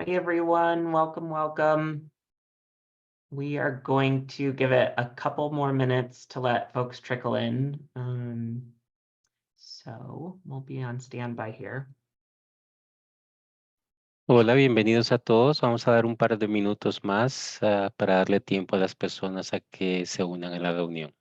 Hi, everyone. Welcome. We are going to give it a couple more minutes to let folks trickle in. So we'll be on standby here. Hola, bienvenidos a todos. Vamos a dar un par de minutos más para darle tiempo a las personas a que se unan a la reunión.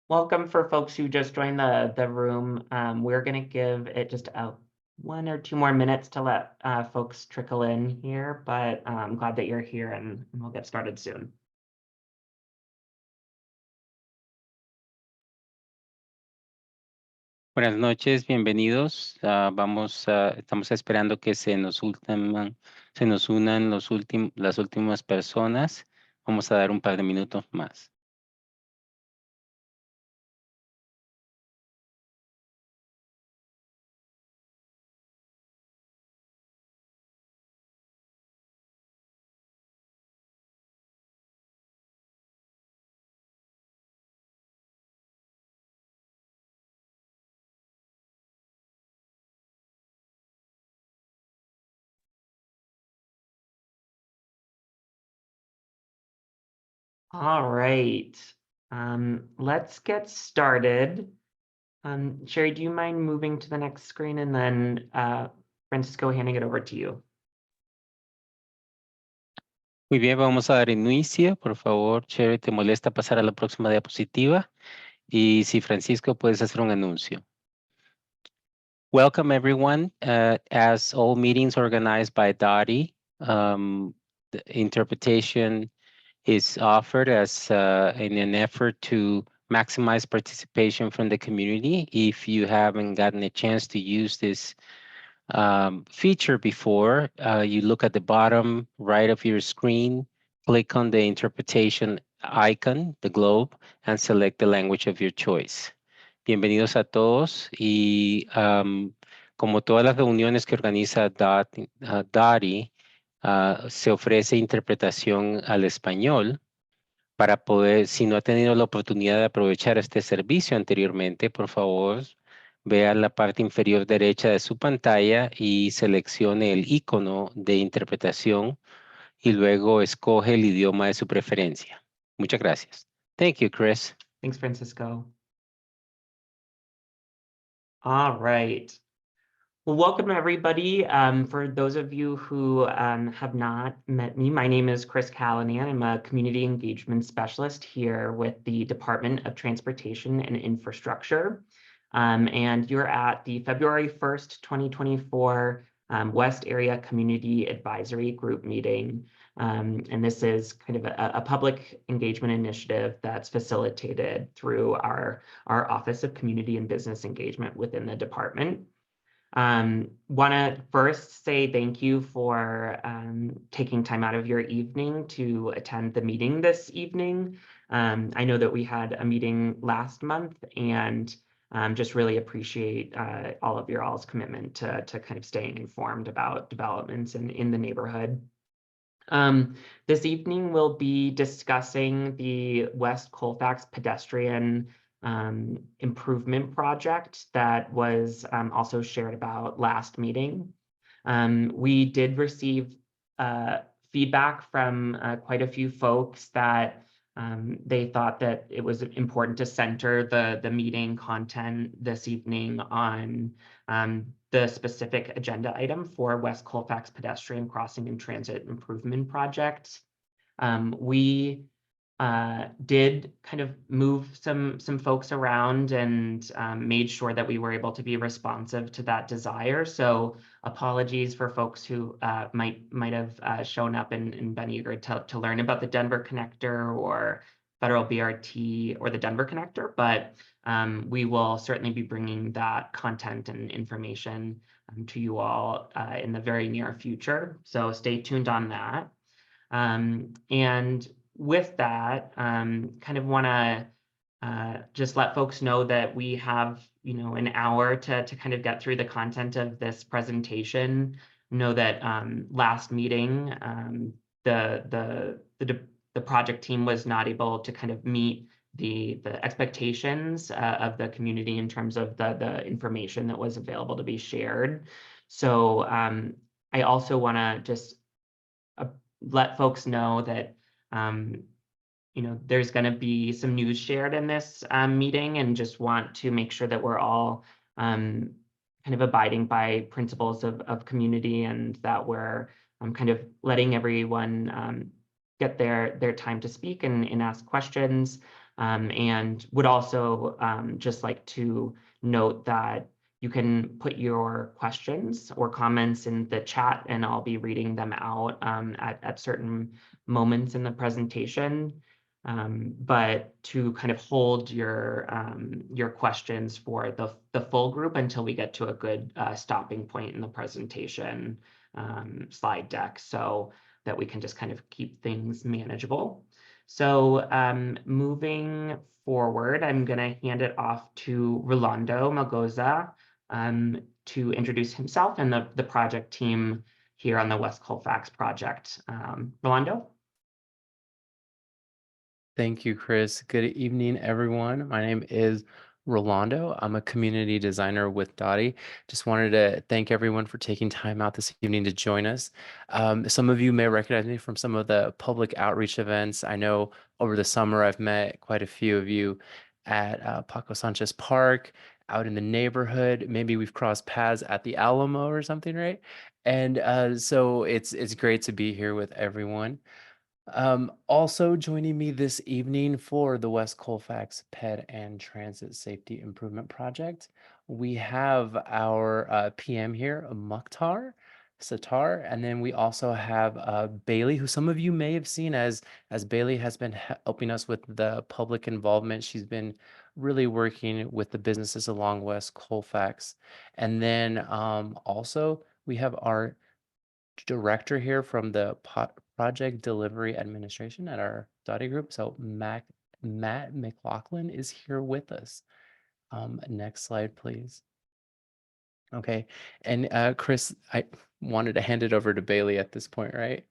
Welcome for folks who just joined the room. We're going to give it just 1 or 2 more minutes to let folks trickle in here, but I'm glad that you're here and we'll get started soon. Buenas noches, bienvenidos. Estamos esperando que se nos unan las últimas personas. Vamos a dar un par de minutos más. All right, let's get started. Sherry, do you mind moving to the next screen and then Francisco, handing it over to you? Muy bien, vamos a dar inicio. Por favor, Sherry, ¿te molesta pasar a la próxima diapositiva? Y si Francisco, puedes hacer un anuncio. Welcome, everyone. As all meetings organized by Dottie, the interpretation is offered as in an effort to maximize participation from the community. If you haven't gotten a chance to use this feature before, you look at the bottom right of your screen, click on the interpretation icon, the globe, and select the language of your choice. Bienvenidos a todos y como todas las reuniones que organiza Dottie, se ofrece interpretación al español para poder, si no ha tenido la oportunidad de aprovechar este servicio anteriormente, por favor, vea la parte inferior derecha de su pantalla y seleccione el icono de interpretación y luego escoge el idioma de su preferencia. Muchas gracias. Thank you, Chris. Thanks, Francisco. All right. Well, welcome everybody. For those of you who have not met me, my name is Chris Callanan. I'm a community engagement specialist here with the Department of Transportation and Infrastructure. And you're at the February 1st, 2024 West Area Community Advisory Group meeting. And this is kind of a public engagement initiative that's facilitated through our Office of Community and Business Engagement within the department. Want to first say thank you for taking time out of your evening to attend the meeting this evening. I know that we had a meeting last month and just really appreciate all of your all's commitment to kind of staying informed about developments in the neighborhood. This evening, we'll be discussing the West Colfax pedestrian improvement project that was also shared about last meeting. We did receive feedback from quite a few folks that they thought that it was important to center the meeting content this evening on the specific agenda item for West Colfax Pedestrian Crossing and Transit Improvement Project. We did kind of move some folks around and made sure that we were able to be responsive to that desire. So apologies for folks who might have shown up and been eager to learn about the Denver Connector or Federal BRT or the Denver Connector, but we will certainly be bringing that content and information to you all in the very near future. So stay tuned on that. And with that, kind of want to just let folks know that we have, an hour to kind of get through the content of this presentation. Know that last meeting, the project team was not able to kind of meet the expectations of the community in terms of the information that was available to be shared. So I also want to just let folks know that there's going to be some news shared in this meeting, and just want to make sure that we're all kind of abiding by principles of community, and that we're kind of letting everyone get their time to speak and ask questions. And would also just like to note that you can put your questions or comments in the chat, and I'll be reading them out at certain moments in the presentation. But to kind of hold your questions for the full group until we get to a good stopping point in the presentation slide deck, so that we can just kind of keep things manageable. So moving forward, I'm going to hand it off to Rolando Malgoza to introduce himself and the project team here on the West Colfax project. Rolando? Thank you, Chris. Good evening, everyone. My name is Rolando. I'm a community designer with Dottie. Just wanted to thank everyone for taking time out this evening to join us. Some of you may recognize me from some of the public outreach events. I know over the summer I've met quite a few of you at Paco Sanchez Park, out in the neighborhood. Maybe we've crossed paths at the Alamo or something, right? And so it's great to be here with everyone. Also joining me this evening for the West Colfax Ped and Transit Safety Improvement Project, we have our PM here, Mukhtar Satar, and then we also have Bailey, who some of you may have seen as Bailey has been helping us with the public involvement. She's been really working with the businesses along West Colfax. And then also we have our director here from the Project Delivery Administration at our Dottie group. So Matt McLaughlin is here with us. Next slide, please. Okay, and Chris, I wanted to hand it over to Bailey at this point, right?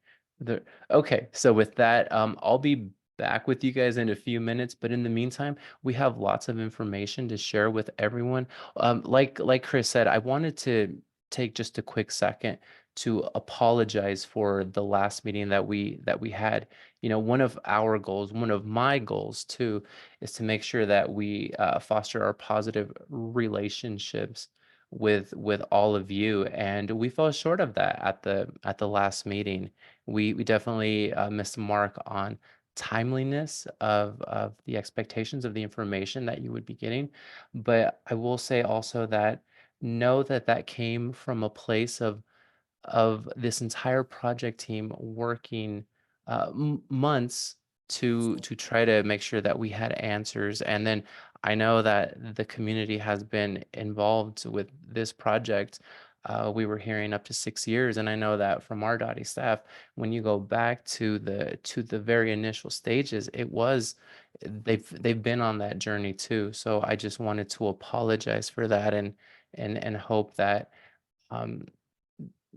Okay, so with that, I'll be back with you guys in a few minutes, but in the meantime, we have lots of information to share with everyone. Like Chris said, I wanted to take just a quick second to apologize for the last meeting that we had. One of our goals, one of my goals too, is to make sure that we foster our positive relationships with all of you, and we fell short of that at the last meeting. We definitely missed the mark on timeliness of the expectations of the information that you would be getting. But I will say also that know that came from a place of this entire project team working months to try to make sure that we had answers. And then I know that the community has been involved with this project. We were hearing up to 6 years, and I know that from our Dottie staff, when you go back to the very initial stages, they've been on that journey too. So I just wanted to apologize for that, and hope that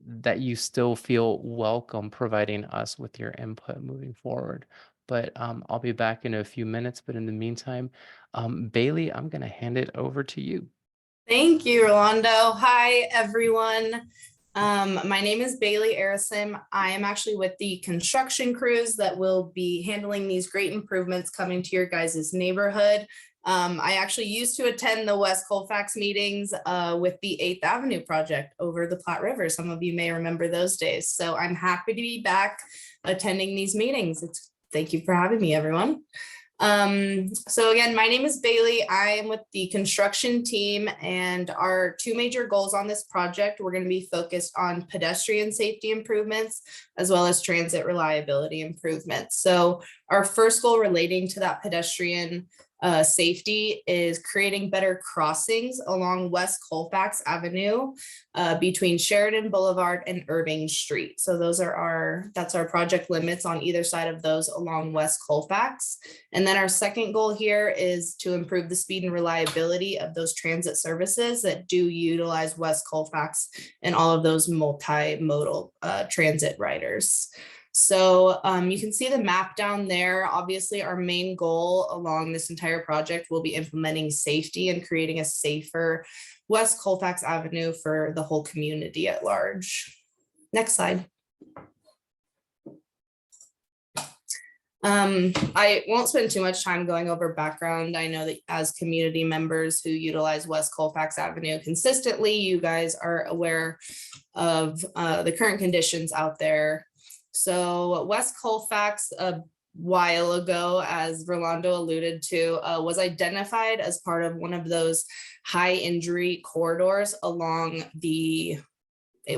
that you still feel welcome providing us with your input moving forward. But I'll be back in a few minutes. But in the meantime, Bailey, I'm going to hand it over to you. Thank you, Rolando. Hi, everyone. My name is Bailey Arison. I am actually with the construction crews that will be handling these great improvements coming to your guys' neighborhood. I actually used to attend the West Colfax meetings with the 8th Avenue project over the Platte River. Some of you may remember those days. So I'm happy to be back attending these meetings. Thank you for having me, everyone. So again, my name is Bailey. I am with the construction team, and our two major goals on this project, we're going to be focused on pedestrian safety improvements as well as transit reliability improvements. So our first goal relating to that pedestrian safety is creating better crossings along West Colfax Avenue between Sheridan Boulevard and Irving Street. So that's our project limits on either side of those along West Colfax. And then our second goal here is to improve the speed and reliability of those transit services that do utilize West Colfax and all of those multimodal transit riders. So you can see the map down there. Obviously, our main goal along this entire project will be implementing safety and creating a safer West Colfax Avenue for the whole community at large. Next slide. I won't spend too much time going over background. I know that as community members who utilize West Colfax Avenue consistently, you guys are aware of the current conditions out there. So West Colfax a while ago, as Rolando alluded to, was identified as part of one of those high injury corridors along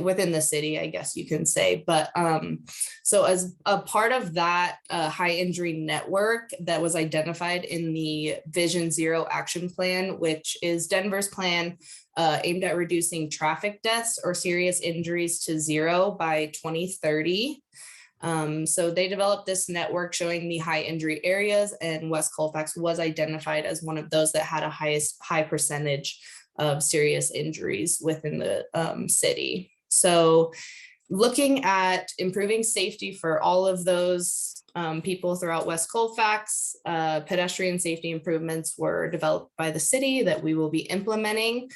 within the city, I guess you can say. But so as a part of that high injury network that was identified in the Vision Zero action plan, which is Denver's plan aimed at reducing traffic deaths or serious injuries to zero by 2030. So they developed this network showing the high injury areas, and West Colfax was identified as one of those that had a high percentage of serious injuries within the city. So looking at improving safety for all of those people throughout West Colfax, pedestrian safety improvements were developed by the city that we will be implementing.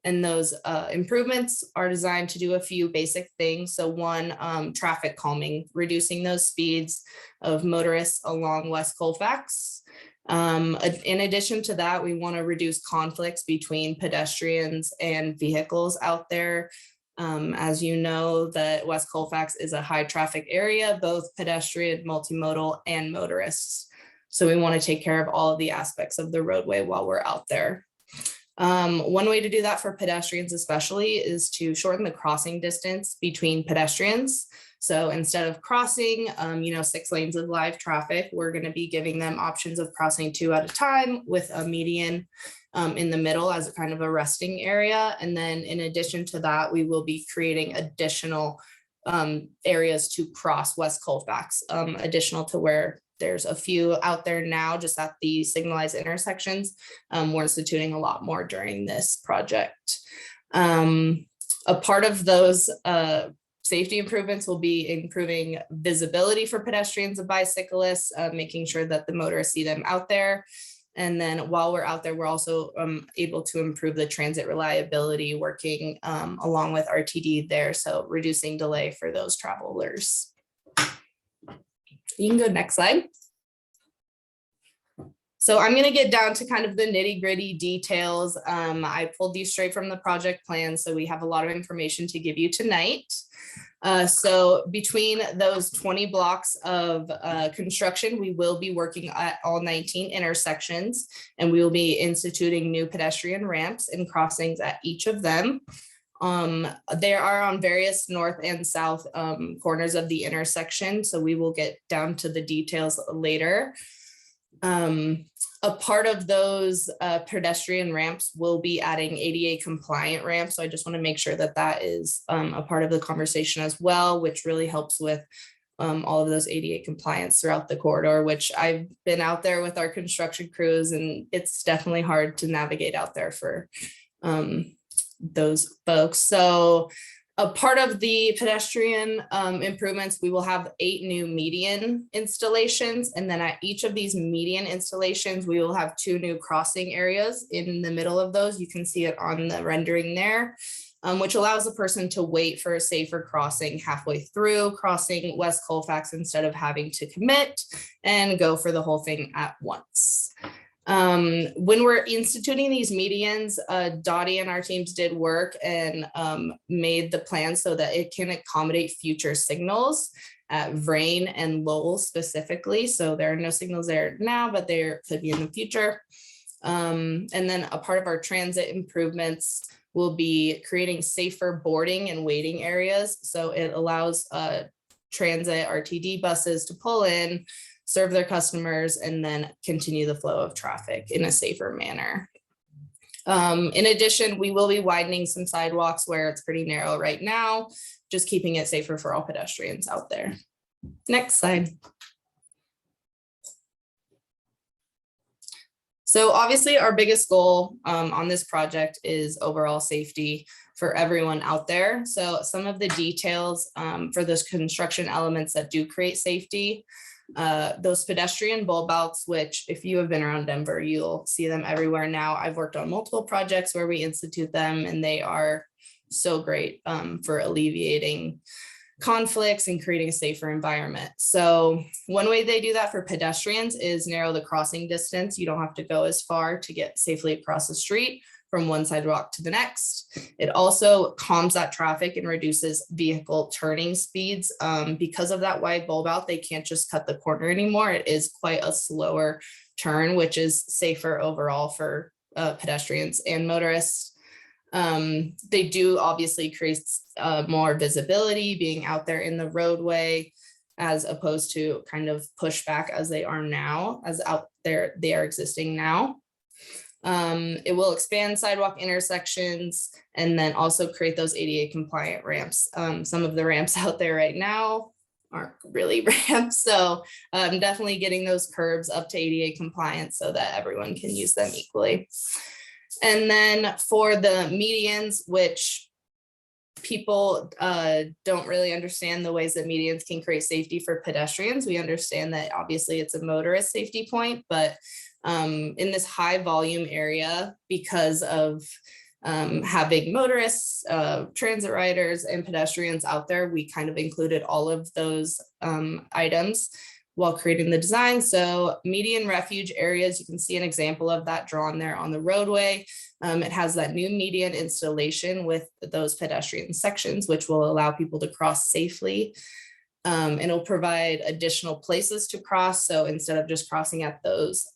And those improvements are designed to do a few basic things. So one, traffic calming, reducing those speeds of motorists along West Colfax. In addition to that, we want to reduce conflicts between pedestrians and vehicles out there. As you know, that West Colfax is a high traffic area, both pedestrian, multimodal, and motorists. So we want to take care of all of the aspects of the roadway while we're out there. One way to do that for pedestrians especially is to shorten the crossing distance between pedestrians. So instead of crossing, 6 lanes of live traffic, we're going to be giving them options of crossing 2 at a time with a median in the middle as a kind of a resting area. And then in addition to that, we will be creating additional areas to cross West Colfax, additional to where there's a few out there now just at the signalized intersections. We're instituting a lot more during this project. A part of those safety improvements will be improving visibility for pedestrians and bicyclists, making sure that the motorists see them out there. And then while we're out there, we're also able to improve the transit reliability, working along with RTD there, so reducing delay for those travelers. You can go next slide. So I'm going to get down to kind of the nitty gritty details. I pulled these straight from the project plan, so we have a lot of information to give you tonight. So between those 20 blocks of construction, we will be working at all 19 intersections, and we will be instituting new pedestrian ramps and crossings at each of them. They are on various north and south corners of the intersection, so we will get down to the details later. A part of those pedestrian ramps will be adding ADA compliant ramps. So I just want to make sure that that is a part of the conversation as well, which really helps with all of those ADA compliance throughout the corridor, which I've been out there with our construction crews, and it's definitely hard to navigate out there for those folks. So a part of the pedestrian improvements, we will have 8 new median installations. And then at each of these median installations, we will have 2 new crossing areas in the middle of those. You can see it on the rendering there. which allows the person to wait for a safer crossing halfway through crossing West Colfax instead of having to commit and go for the whole thing at once. When we're instituting these medians, Dottie and our teams did work and made the plan so that it can accommodate future signals at Vrain and Lowell specifically. So there are no signals there now, but there could be in the future. And then a part of our transit improvements will be creating safer boarding and waiting areas. So it allows transit RTD buses to pull in, serve their customers, and then continue the flow of traffic in a safer manner. In addition, we will be widening some sidewalks where it's pretty narrow right now, just keeping it safer for all pedestrians out there. Next slide. So obviously our biggest goal on this project is overall safety for everyone out there. So some of the details for those construction elements that do create safety, those pedestrian bulb outs, which if you have been around Denver, you'll see them everywhere now. I've worked on multiple projects where we institute them, and they are so great for alleviating conflicts and creating a safer environment. So one way they do that for pedestrians is narrow the crossing distance. You don't have to go as far to get safely across the street from one sidewalk to the next. It also calms that traffic and reduces vehicle turning speeds. Because of that wide bulb out, they can't just cut the corner anymore. It is quite a slower turn, which is safer overall for pedestrians and motorists. They do obviously create more visibility being out there in the roadway, as opposed to kind of pushback as they are now, as out there they are existing now. It will expand sidewalk intersections and then also create those ADA compliant ramps. Some of the ramps out there right now aren't really ramps. So definitely getting those curbs up to ADA compliant so that everyone can use them equally. And then for the medians, which people don't really understand the ways that medians can create safety for pedestrians. We understand that obviously it's a motorist safety point, but in this high volume area, because of having motorists, transit riders, and pedestrians out there, we kind of included all of those items while creating the design. So median refuge areas, you can see an example of that drawn there on the roadway. It has that new median installation with those pedestrian sections, which will allow people to cross safely. And it'll provide additional places to cross. So instead of just crossing at those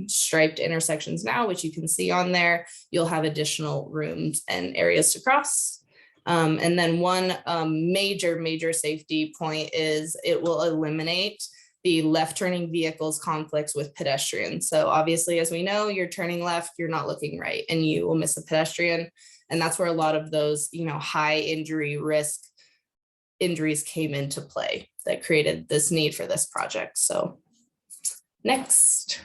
striped intersections now, which you can see on there, you'll have additional rooms and areas to cross. And then one major safety point is it will eliminate the left turning vehicles conflicts with pedestrians. So obviously, as we know, you're turning left, you're not looking right, and you will miss a pedestrian. And that's where a lot of those, high injury risk injuries came into play that created this need for this project. So next.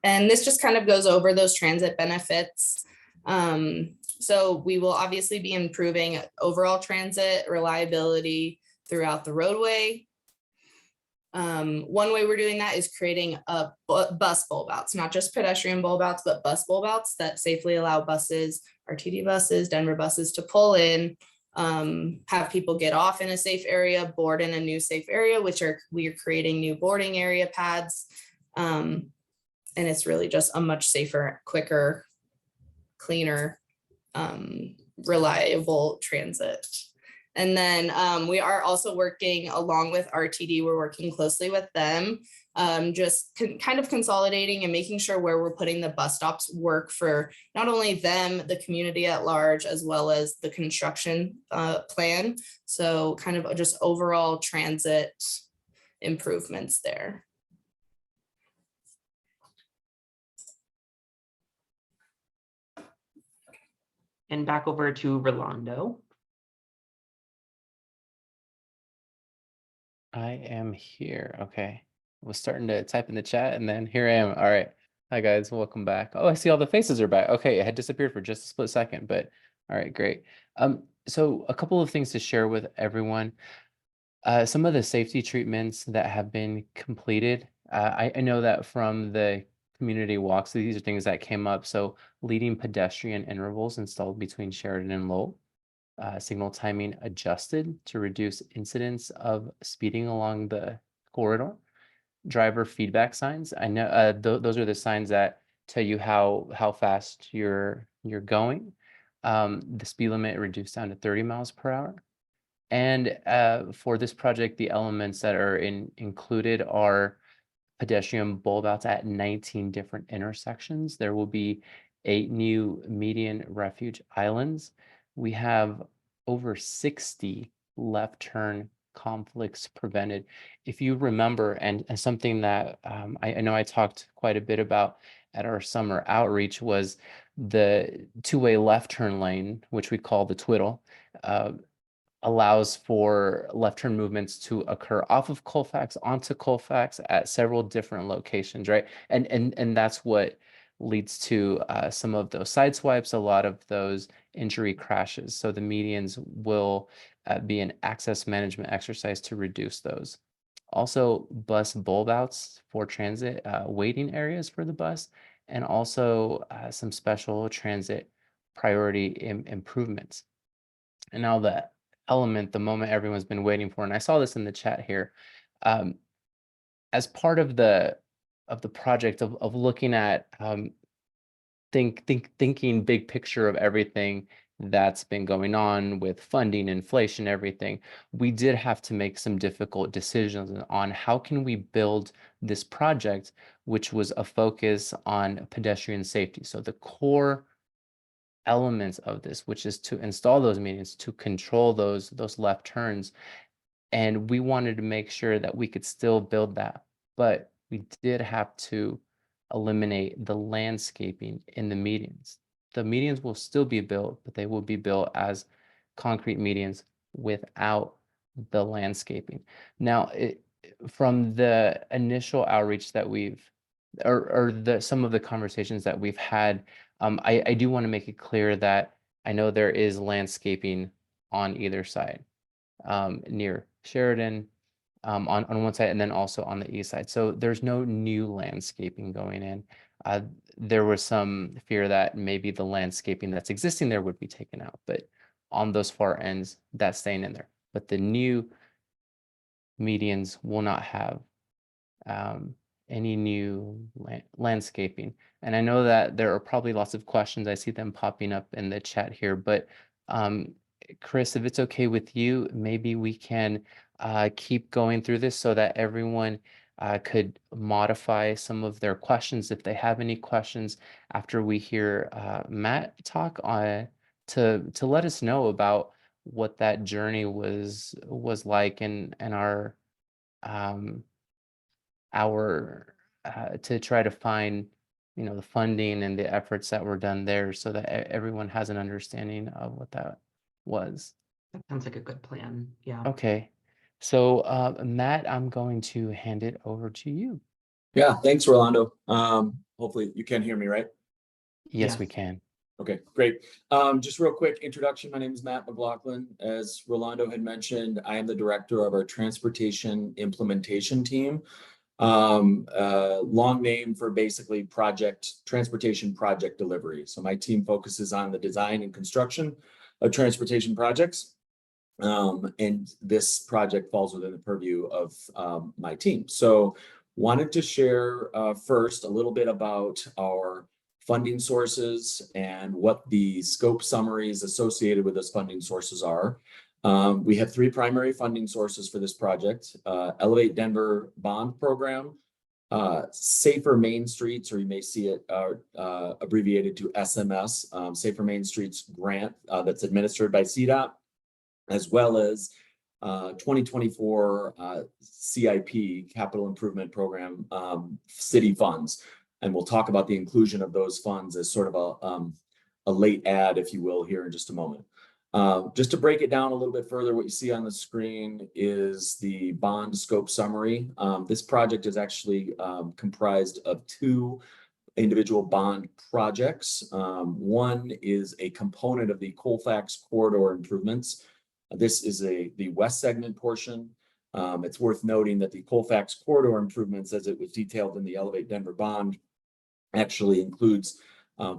And this just kind of goes over those transit benefits. So we will obviously be improving overall transit reliability throughout the roadway. One way we're doing that is creating a bus bulb outs, not just pedestrian bulb outs, but bus bulb outs that safely allow buses, RTD buses, Denver buses to pull in, have people get off in a safe area, board in a new safe area, we are creating new boarding area pads. And it's really just a much safer, quicker, cleaner, reliable transit. And then we are also working along with RTD. We're working closely with them, just kind of consolidating and making sure where we're putting the bus stops work for not only them, the community at large, as well as the construction plan. So kind of just overall transit improvements there. And back over to Rolando. I am here. Okay. I was starting to type in the chat and then here I am. All right. Hi guys, welcome back. Oh, I see all the faces are back. Okay, it had disappeared for just a split second, but all right, great. So a couple of things to share with everyone. Some of the safety treatments that have been completed. I know that from the community walks. These are things that came up. So leading pedestrian intervals installed between Sheridan and Lowell. Signal timing adjusted to reduce incidents of speeding along the corridor. Driver feedback signs. I know those are the signs that tell you how fast you're going. The speed limit reduced down to 30 miles per hour. And for this project, the elements that are included are pedestrian bulb outs at 19 different intersections. There will be 8 new median refuge islands. We have over 60 left turn conflicts prevented. If you remember, and something that I know I talked quite a bit about at our summer outreach was the two-way left turn lane, which we call the twiddle. Allows for left turn movements to occur off of Colfax onto Colfax at several different locations, right? And that's what leads to some of those side swipes, a lot of those injury crashes. So the medians will be an access management exercise to reduce those. Also, bus bulb outs for transit waiting areas for the bus, and also some special transit priority improvements. And now the element, the moment everyone's been waiting for, and I saw this in the chat here, as part of the project of looking at thinking big picture of everything that's been going on with funding, inflation, everything, we did have to make some difficult decisions on how can we build this project, which was a focus on pedestrian safety. So the core elements of this, which is to install those medians, to control those left turns. And we wanted to make sure that we could still build that, but we did have to eliminate the landscaping in the medians. The medians will still be built, but they will be built as concrete medians without the landscaping. Now, from the initial outreach that we've, or some of the conversations that we've had, I do want to make it clear that I know there is landscaping on either side, near Sheridan, on one side, and then also on the east side. So there's no new landscaping going in. There was some fear that maybe the landscaping that's existing there would be taken out, but on those far ends, that's staying in there. But the new medians will not have any new landscaping. And I know that there are probably lots of questions. I see them popping up in the chat here, but Chris, if it's okay with you, maybe we can keep going through this so that everyone could modify some of their questions if they have any questions after we hear Matt talk on to let us know about what that journey was like and our to try to find the funding and the efforts that were done there so that everyone has an understanding of what that was. That sounds like a good plan. Yeah. Okay, so Matt, I'm going to hand it over to you. Yeah, thanks, Rolando. Hopefully you can hear me, right? Yes, we can. Okay, great. Just real quick introduction. My name is Matt McLaughlin. As Rolando had mentioned, I am the director of our transportation implementation team. Long name for basically transportation project delivery. So my team focuses on the design and construction of transportation projects. And this project falls within the purview of my team. So wanted to share first a little bit about our funding sources and what the scope summaries associated with those funding sources are. We have 3 primary funding sources for this project: Elevate Denver Bond Program, Safer Main Streets, or you may see it abbreviated to SMS, Safer Main Streets grant that's administered by CDOT, as well as 2024 CIP, Capital Improvement Program, city funds. And we'll talk about the inclusion of those funds as sort of a late add, if you will, here in just a moment. Just to break it down a little bit further, what you see on the screen is the bond scope summary. This project is actually comprised of 2 individual bond projects. One is a component of the Colfax corridor improvements. This is the west segment portion. It's worth noting that the Colfax corridor improvements, as it was detailed in the Elevate Denver Bond actually includes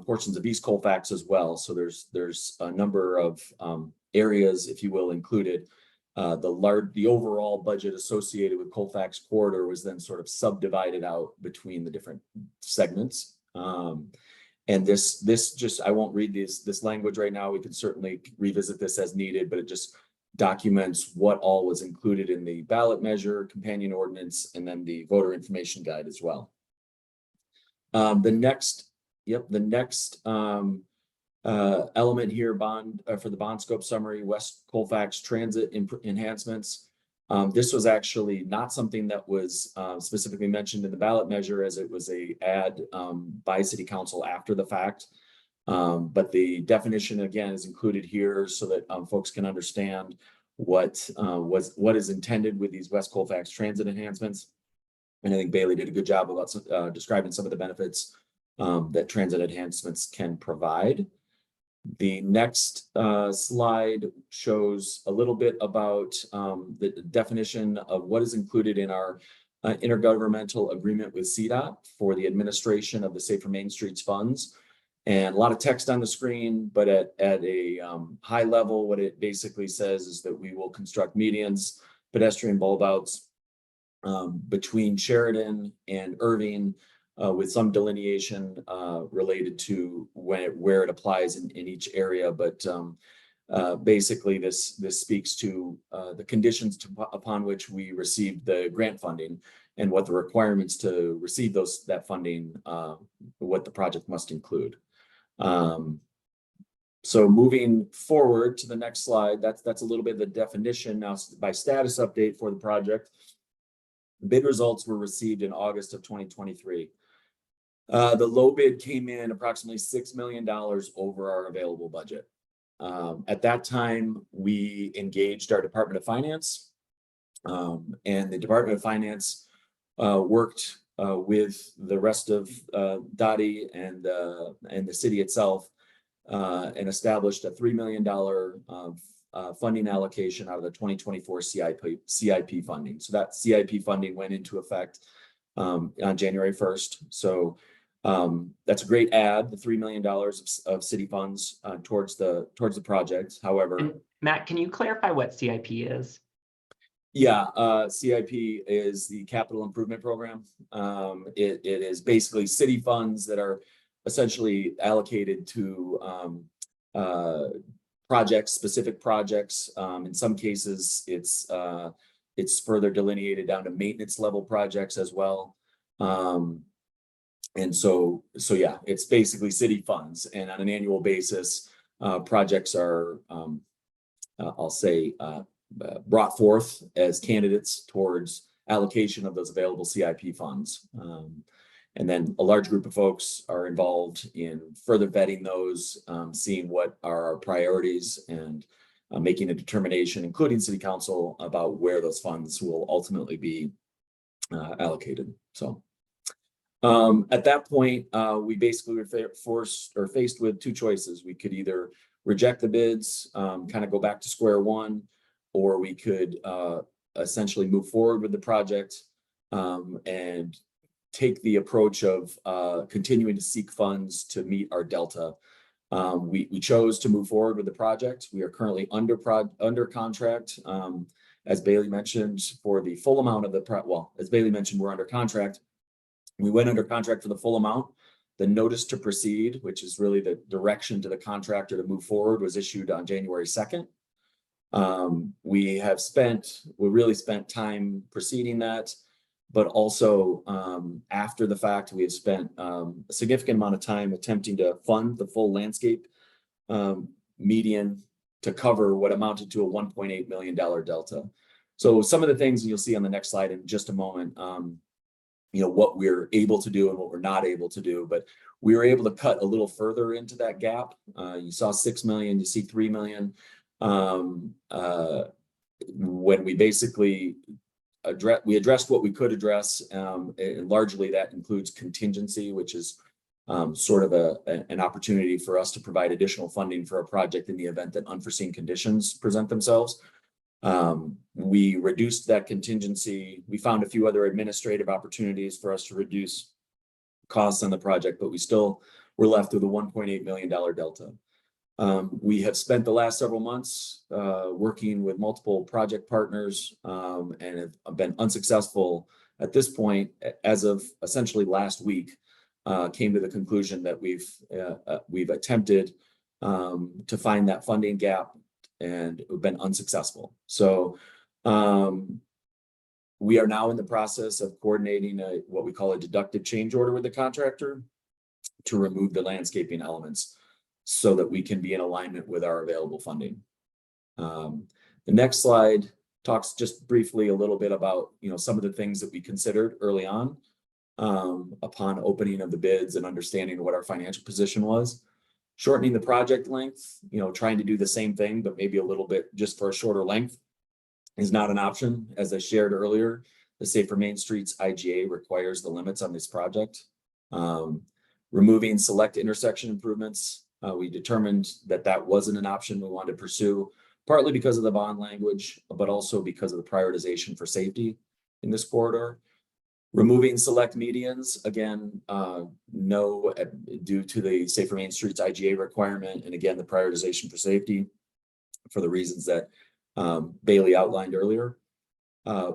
portions of East Colfax as well. So there's a number of areas, if you will, included. The overall budget associated with Colfax corridor was then sort of subdivided out between the different segments. And this just, I won't read this language right now. We can certainly revisit this as needed, but it just documents what all was included in the ballot measure, companion ordinance, and then the voter information guide as well. The next element here, for the bond scope summary, West Colfax transit enhancements. This was actually not something that was specifically mentioned in the ballot measure, as it was a add by City Council after the fact. But the definition again is included here so that folks can understand what is intended with these West Colfax transit enhancements. And I think Bailey did a good job about describing some of the benefits that transit enhancements can provide. The next slide shows a little bit about the definition of what is included in our intergovernmental agreement with CDOT for the administration of the Safer Main Streets funds. And a lot of text on the screen, but at a high level, what it basically says is that we will construct medians, pedestrian bulb outs between Sheridan and Irving, with some delineation related to where it applies in each area. But basically this speaks to the conditions upon which we received the grant funding and what the requirements to receive that funding, what the project must include. So moving forward to the next slide, that's a little bit of the definition now by status update for the project. Bid results were received in August of 2023. The low bid came in approximately $6 million over our available budget. At that time, we engaged our Department of Finance, and the Department of Finance worked with the rest of Dottie and the city itself, and established a $3 million funding allocation out of the 2024 CIP funding. So that CIP funding went into effect on January 1st. So that's a great add, the $3 million of city funds towards the project. However, And Matt, can you clarify what CIP is? Yeah, CIP is the Capital Improvement Program. It is basically city funds that are essentially allocated to specific projects. In some cases, it's further delineated down to maintenance level projects as well. And so yeah, it's basically city funds, and on an annual basis, projects are, I'll say, brought forth as candidates towards allocation of those available CIP funds. And then a large group of folks are involved in further vetting those, seeing what are our priorities, and making a determination, including City Council, about where those funds will ultimately be allocated. So at that point, we basically were faced with two choices. We could either reject the bids, kind of go back to square one, or we could essentially move forward with the project and take the approach of continuing to seek funds to meet our delta. We chose to move forward with the project. We are currently under contract, as Bailey mentioned, for the full amount of as Bailey mentioned, we're under contract. We went under contract for the full amount. The notice to proceed, which is really the direction to the contractor to move forward, was issued on January 2nd. We really spent time preceding that, but also after the fact, we have spent a significant amount of time attempting to fund the full landscape median to cover what amounted to a $1.8 million delta. So some of the things you'll see on the next slide in just a moment, what we're able to do and what we're not able to do, but we were able to cut a little further into that gap. You saw 6 million, you see 3 million. When we basically addressed what we could address, and largely that includes contingency, which is sort of an opportunity for us to provide additional funding for a project in the event that unforeseen conditions present themselves. We reduced that contingency. We found a few other administrative opportunities for us to reduce costs on the project, but we still were left with a $1.8 million delta. We have spent the last several months working with multiple project partners and have been unsuccessful at this point. As of essentially last week, came to the conclusion that we've attempted to find that funding gap and we've been unsuccessful. So we are now in the process of coordinating what we call a deductive change order with the contractor to remove the landscaping elements so that we can be in alignment with our available funding. The next slide talks just briefly a little bit about, some of the things that we considered early on upon opening of the bids and understanding what our financial position was. Shortening the project length, trying to do the same thing, but maybe a little bit just for a shorter length is not an option. As I shared earlier, the Safer Main Streets IGA requires the limits on this project. Removing select intersection improvements. We determined that that wasn't an option we wanted to pursue, partly because of the bond language, but also because of the prioritization for safety in this corridor. Removing select medians, again, no, due to the Safer Main Streets IGA requirement, and again, the prioritization for safety for the reasons that Bailey outlined earlier.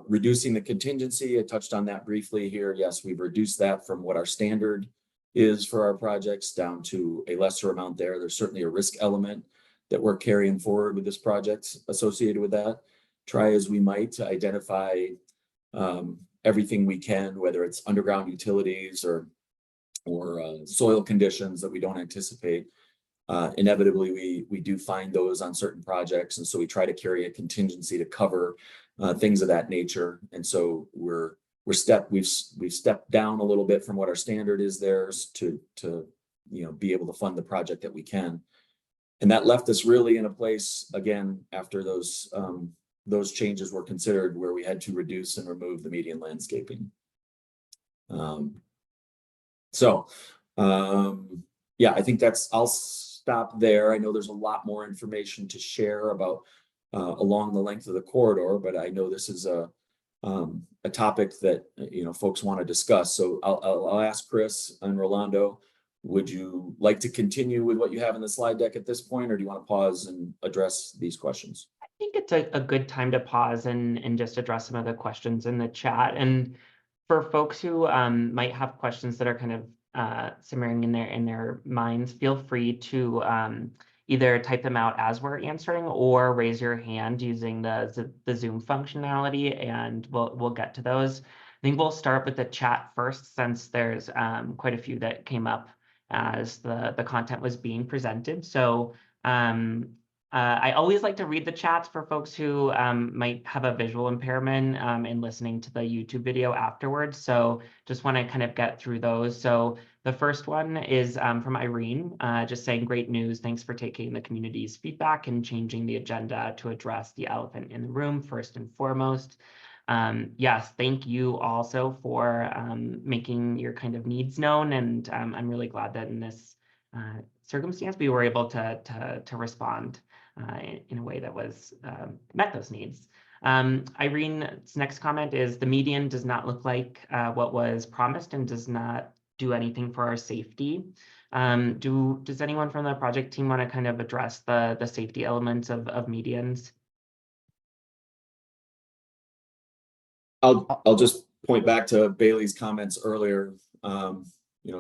Reducing the contingency, I touched on that briefly here. Yes, we've reduced that from what our standard is for our projects down to a lesser amount there. There's certainly a risk element that we're carrying forward with this project associated with that. Try as we might to identify everything we can, whether it's underground utilities or soil conditions that we don't anticipate. Inevitably, we do find those on certain projects, and so we try to carry a contingency to cover things of that nature. And so we've stepped down a little bit from what our standard is there to be able to fund the project that we can. And that left us really in a place, again, after those changes were considered, where we had to reduce and remove the median landscaping. Yeah, I think I'll stop there. I know there's a lot more information to share about along the length of the corridor, but I know this is a topic that folks want to discuss. So I'll ask Chris and Rolando, would you like to continue with what you have in the slide deck at this point, or do you want to pause and address these questions? I think it's a good time to pause and just address some of the questions in the chat. And for folks who might have questions that are kind of simmering in their minds, feel free to either type them out as we're answering or raise your hand using the Zoom functionality, and we'll get to those. I think we'll start with the chat first, since there's quite a few that came up as the content was being presented. So I always like to read the chats for folks who might have a visual impairment in listening to the YouTube video afterwards. So just want to kind of get through those. So the first one is from Irene, just saying, great news. Thanks for taking the community's feedback and changing the agenda to address the elephant in the room first and foremost. Yes, thank you also for making your kind of needs known. And I'm really glad that in this circumstance, we were able to respond in a way that was met those needs. Irene's next comment is, the median does not look like what was promised and does not do anything for our safety. Does anyone from the project team want to kind of address the safety elements of medians? I'll just point back to Bailey's comments earlier.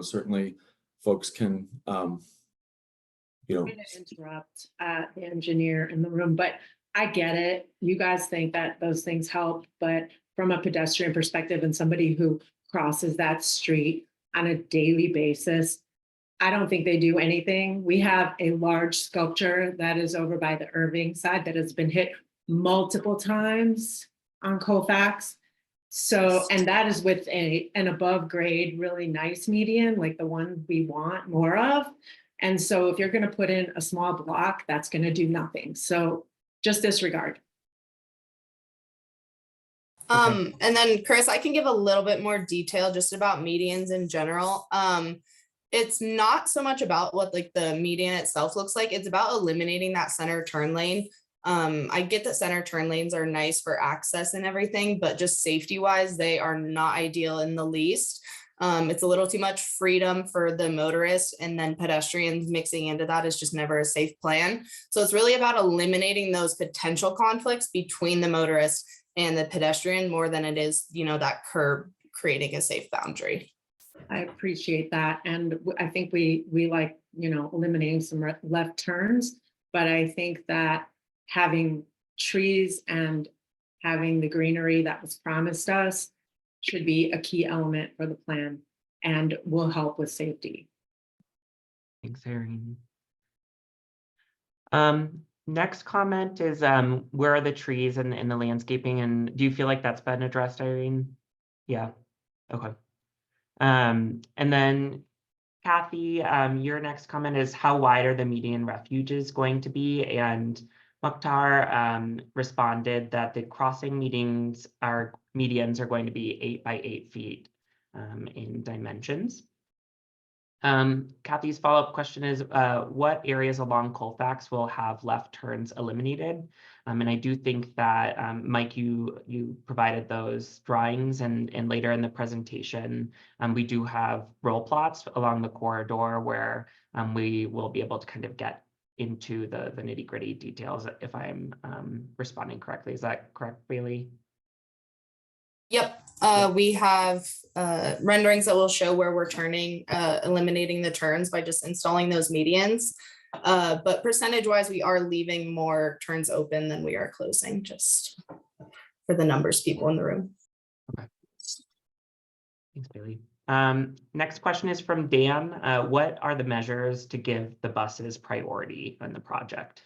Certainly folks can I'm going to interrupt the engineer in the room, but I get it. You guys think that those things help, but from a pedestrian perspective and somebody who crosses that street on a daily basis, I don't think they do anything. We have a large sculpture that is over by the Irving side that has been hit multiple times on Colfax. So, and that is with an above grade, really nice median, like the one we want more of. And so if you're going to put in a small block, that's going to do nothing. So just disregard. And then Chris, I can give a little bit more detail just about medians in general. It's not so much about what like the median itself looks like. It's about eliminating that center turn lane. I get that center turn lanes are nice for access and everything, but just safety wise, they are not ideal in the least. It's a little too much freedom for the motorist, and then pedestrians mixing into that is just never a safe plan. So it's really about eliminating those potential conflicts between the motorist and the pedestrian more than it is, that curb creating a safe boundary. I appreciate that. And I think we like, eliminating some left turns, but I think that having trees and having the greenery that was promised us should be a key element for the plan and will help with safety. Thanks, Erin. Next comment is, where are the trees and the landscaping, and do you feel like that's been addressed, Irene? Yeah, okay. And then Kathy, your next comment is, how wide are the median refuges going to be? And Mukhtar responded that the crossing medians are going to be 8 by 8 feet in dimensions. Kathy's follow-up question is, what areas along Colfax will have left turns eliminated? And I do think that, Mike, you provided those drawings, and later in the presentation, we do have roll plots along the corridor where we will be able to kind of get into the nitty-gritty details, if I'm responding correctly. Is that correct, Bailey? Yep, we have renderings that will show where we're turning, eliminating the turns by just installing those medians. But percentage wise, we are leaving more turns open than we are closing, just for the numbers people in the room. Okay. Thanks, Bailey. Next question is from Dan. What are the measures to give the buses priority in the project?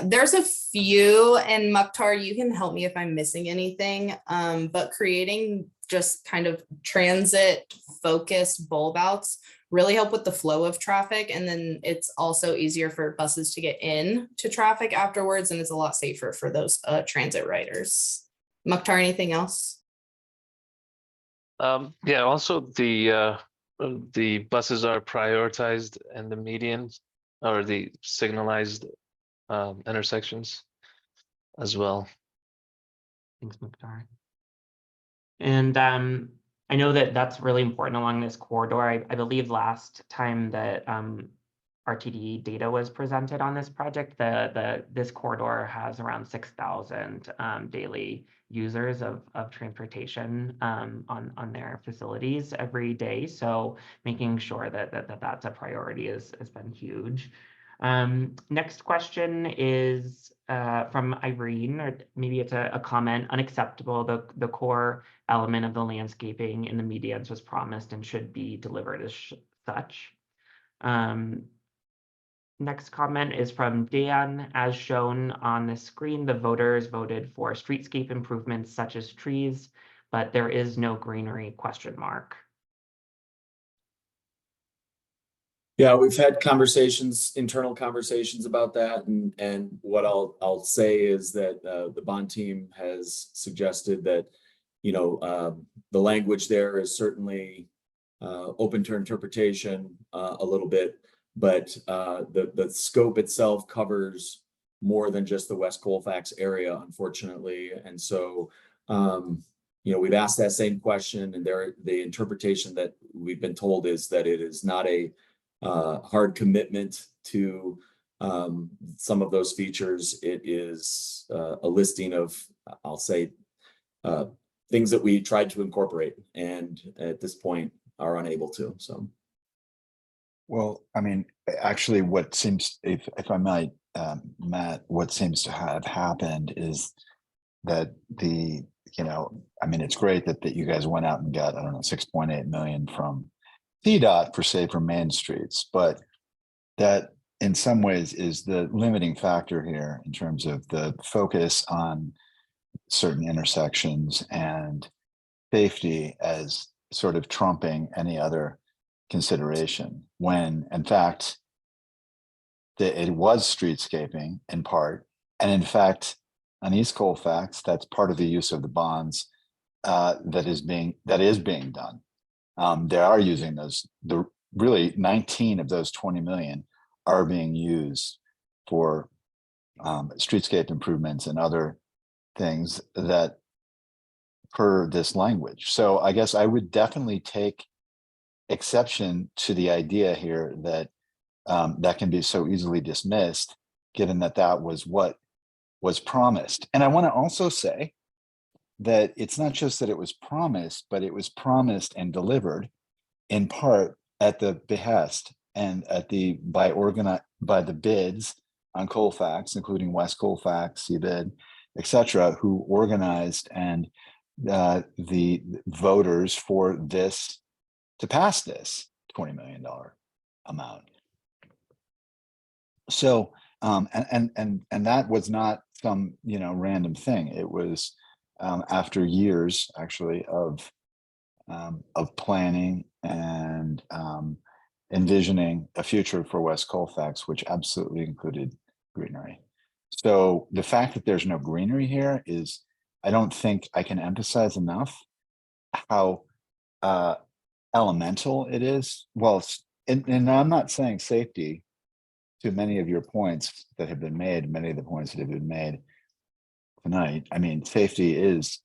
There's a few, and Mukhtar, you can help me if I'm missing anything, but creating just kind of transit focused bulb outs really help with the flow of traffic. And then it's also easier for buses to get in to traffic afterwards, and it's a lot safer for those transit riders. Mukhtar, anything else? Yeah, also the buses are prioritized and the medians or the signalized intersections as well. Thanks, Mukhtar. And I know that that's really important along this corridor. I believe last time that RTD data was presented on this project, this corridor has around 6,000 daily users of transportation on their facilities every day. So making sure that that's a priority has been huge. Next question is from Irene, or maybe it's a comment. Unacceptable. The core element of the landscaping in the medians was promised and should be delivered as such. Next comment is from Dan. As shown on the screen, the voters voted for streetscape improvements such as trees, but there is no greenery, question mark. Yeah, we've had internal conversations about that, and what I'll say is that the bond team has suggested that, the language there is certainly open to interpretation a little bit, but the scope itself covers more than just the West Colfax area, unfortunately. And so, we've asked that same question, and the interpretation that we've been told is that it is not a hard commitment to some of those features. It is a listing of, I'll say, things that we tried to incorporate and at this point are unable to. So, well, I mean, actually, what seems, if I might, Matt, what seems to have happened is that it's great that you guys went out and got, I don't know, 6.8 million from CDOT for safer main streets, but that in some ways is the limiting factor here in terms of the focus on certain intersections and safety as sort of trumping any other consideration, when in fact it was streetscaping in part, and in fact on East Colfax, that's part of the use of the bonds that is being done. They are using really 19 of those 20 million are being used for streetscape improvements and other things that per this language. So I guess I would definitely take exception to the idea here that that can be so easily dismissed, given that that was what was promised. And I want to also say that it's not just that it was promised, but it was promised and delivered in part at the behest and at the by the bids on Colfax, including West Colfax, CBID, et cetera, who organized and the voters for this to pass this $20 million amount. So and that was not some random thing. It was after years actually of planning and envisioning a future for West Colfax, which absolutely included greenery. So the fact that there's no greenery here is, I don't think I can emphasize enough how elemental it is. Well, and I'm not saying safety to many of your points that have been made, many of the points that have been made tonight. I mean, safety is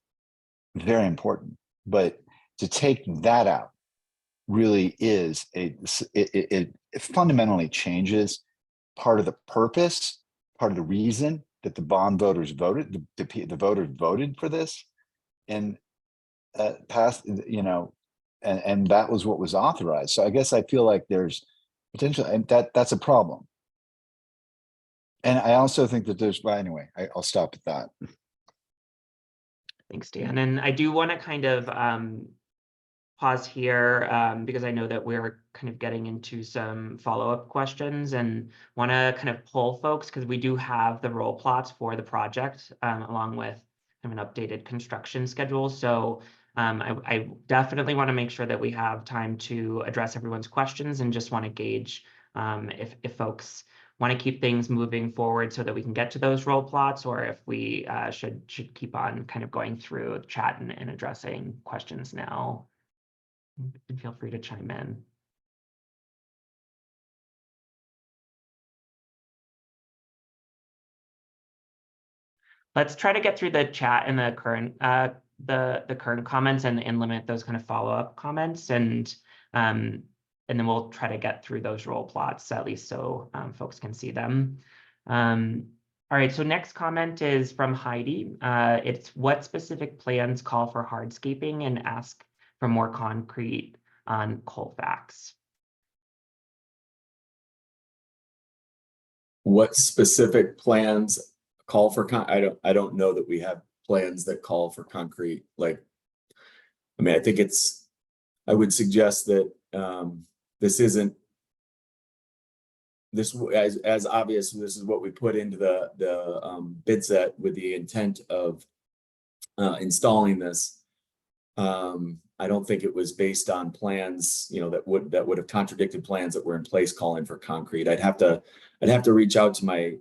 very important, but to take that out really is it fundamentally changes part of the purpose, part of the reason that the bond voters voted, the voters voted for this and passed, and that was what was authorized. So I guess I feel like there's potential, and that's a problem. And I also think that there's, well, anyway, I'll stop at that. Thanks, Dan. And I do want to kind of pause here because I know that we're kind of getting into some follow-up questions and want to kind of pull folks because we do have the roll plots for the project along with kind of an updated construction schedule. So I definitely want to make sure that we have time to address everyone's questions and just want to gauge if folks want to keep things moving forward so that we can get to those roll plots, or if we should keep on kind of going through the chat and addressing questions now. And feel free to chime in. Let's try to get through the chat and the current the current comments and limit those kind of follow-up comments, and then we'll try to get through those roll plots at least so folks can see them. All right, so next comment is from Heidi. It's what specific plans call for hardscaping and ask for more concrete on Colfax. What specific plans call for I don't know that we have plans that call for concrete. Like, I mean, I would suggest that this isn't this as obvious. This is what we put into the bid set with the intent of installing this. I don't think it was based on plans, that would have contradicted plans that were in place calling for concrete. I'd have to reach out to my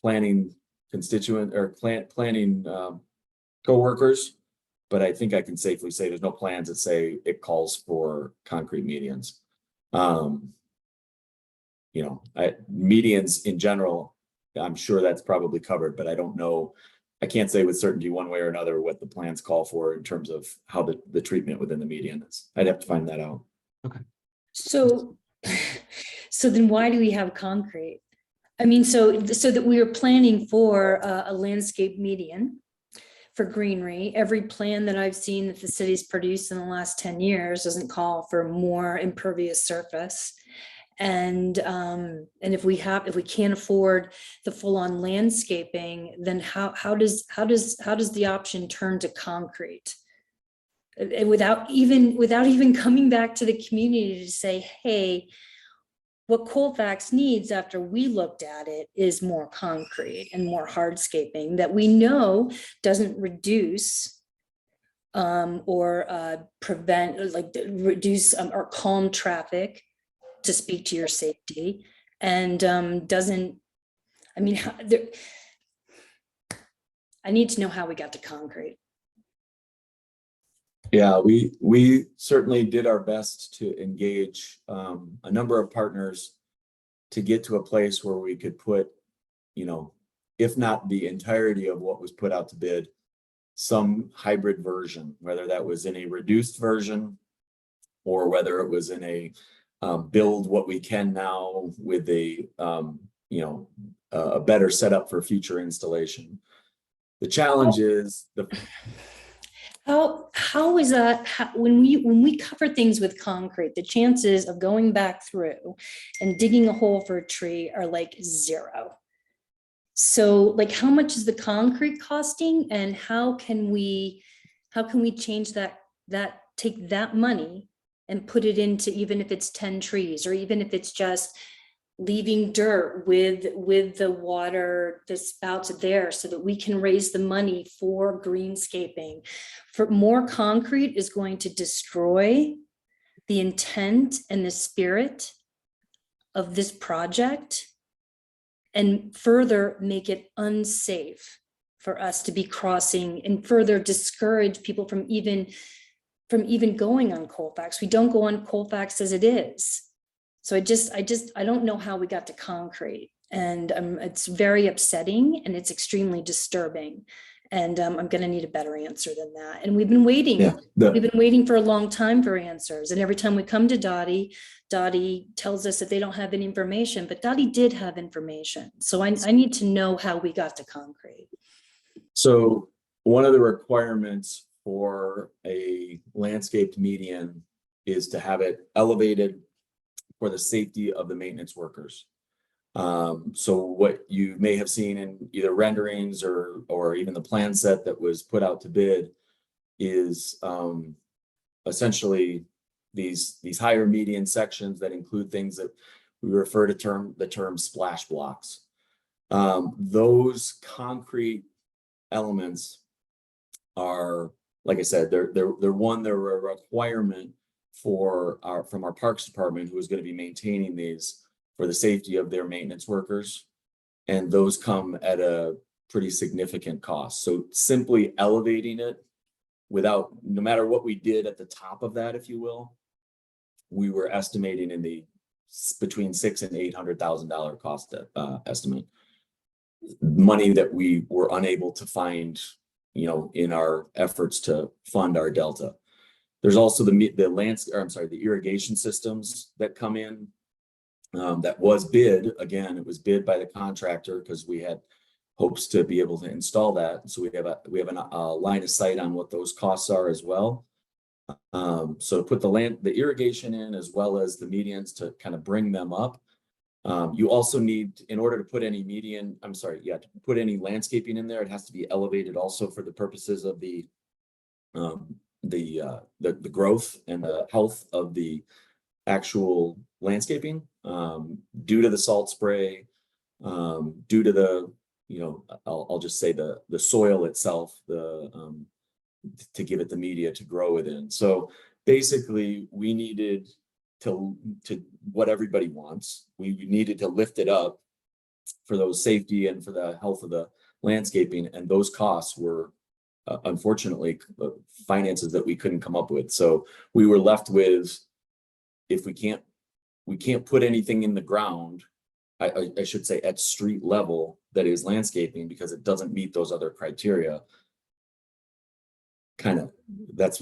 planning constituent or planning coworkers, but I think I can safely say there's no plans that say it calls for concrete medians. Medians in general, I'm sure that's probably covered, but I don't know. I can't say with certainty one way or another what the plans call for in terms of how the treatment within the median is. I'd have to find that out. Okay. So then why do we have concrete? I mean, so that we are planning for a landscape median for greenery. Every plan that I've seen that the city's produced in the last 10 years doesn't call for more impervious surface. And if we can't afford the full-on landscaping, then how does the option turn to concrete? Without even coming back to the community to say, hey, what Colfax needs after we looked at it is more concrete and more hardscaping that we know doesn't reduce or prevent, like reduce or calm traffic, to speak to your safety, and doesn't, I mean, I need to know how we got to concrete. Yeah, we certainly did our best to engage a number of partners to get to a place where we could put, if not the entirety of what was put out to bid, some hybrid version, whether that was in a reduced version or whether it was in a build what we can now with a a better setup for future installation. The challenge is How is that, when we cover things with concrete, the chances of going back through and digging a hole for a tree are like 0. So like, how much is the concrete costing, and how can we change that, take that money and put it into, even if it's 10 trees, or even if it's just leaving dirt with the water, the spouts there, so that we can raise the money for greenscaping. For more concrete is going to destroy the intent and the spirit of this project, and further make it unsafe for us to be crossing, and further discourage people from even going on Colfax. We don't go on Colfax as it is. So I don't know how we got to concrete, and it's very upsetting and it's extremely disturbing. And I'm going to need a better answer than that. And we've been waiting. Yeah, We've been waiting for a long time for answers. And every time we come to Dottie tells us that they don't have any information, but Dottie did have information. So I need to know how we got to concrete. So one of the requirements for a landscaped median is to have it elevated for the safety of the maintenance workers. So what you may have seen in either renderings or even the plan set that was put out to bid is essentially these higher median sections that include things that we refer to the term splash blocks. Those concrete elements are, like I said, they're a requirement from our parks department, who is going to be maintaining these for the safety of their maintenance workers, and those come at a pretty significant cost. So simply elevating it without, no matter what we did at the top of that, if you will, we were estimating in the between $600,000 and $800,000 cost estimate, money that we were unable to find, in our efforts to fund our delta. There's also the irrigation systems that come in. That was bid. Again, it was bid by the contractor because we had hopes to be able to install that. So we have a line of sight on what those costs are as well. So to put the irrigation in, as well as the medians, to kind of bring them up. You also need, in order to put any to put any landscaping in there, it has to be elevated also for the purposes of the growth and the health of the actual landscaping, due to the salt spray, due to the, I'll just say the soil itself, to give it the media to grow within. So basically we needed to what everybody wants. We needed to lift it up for those safety and for the health of the landscaping. And those costs were unfortunately finances that we couldn't come up with. So we were left with, if we can't put anything in the ground, I should say at street level, that is landscaping, because it doesn't meet those other criteria. That's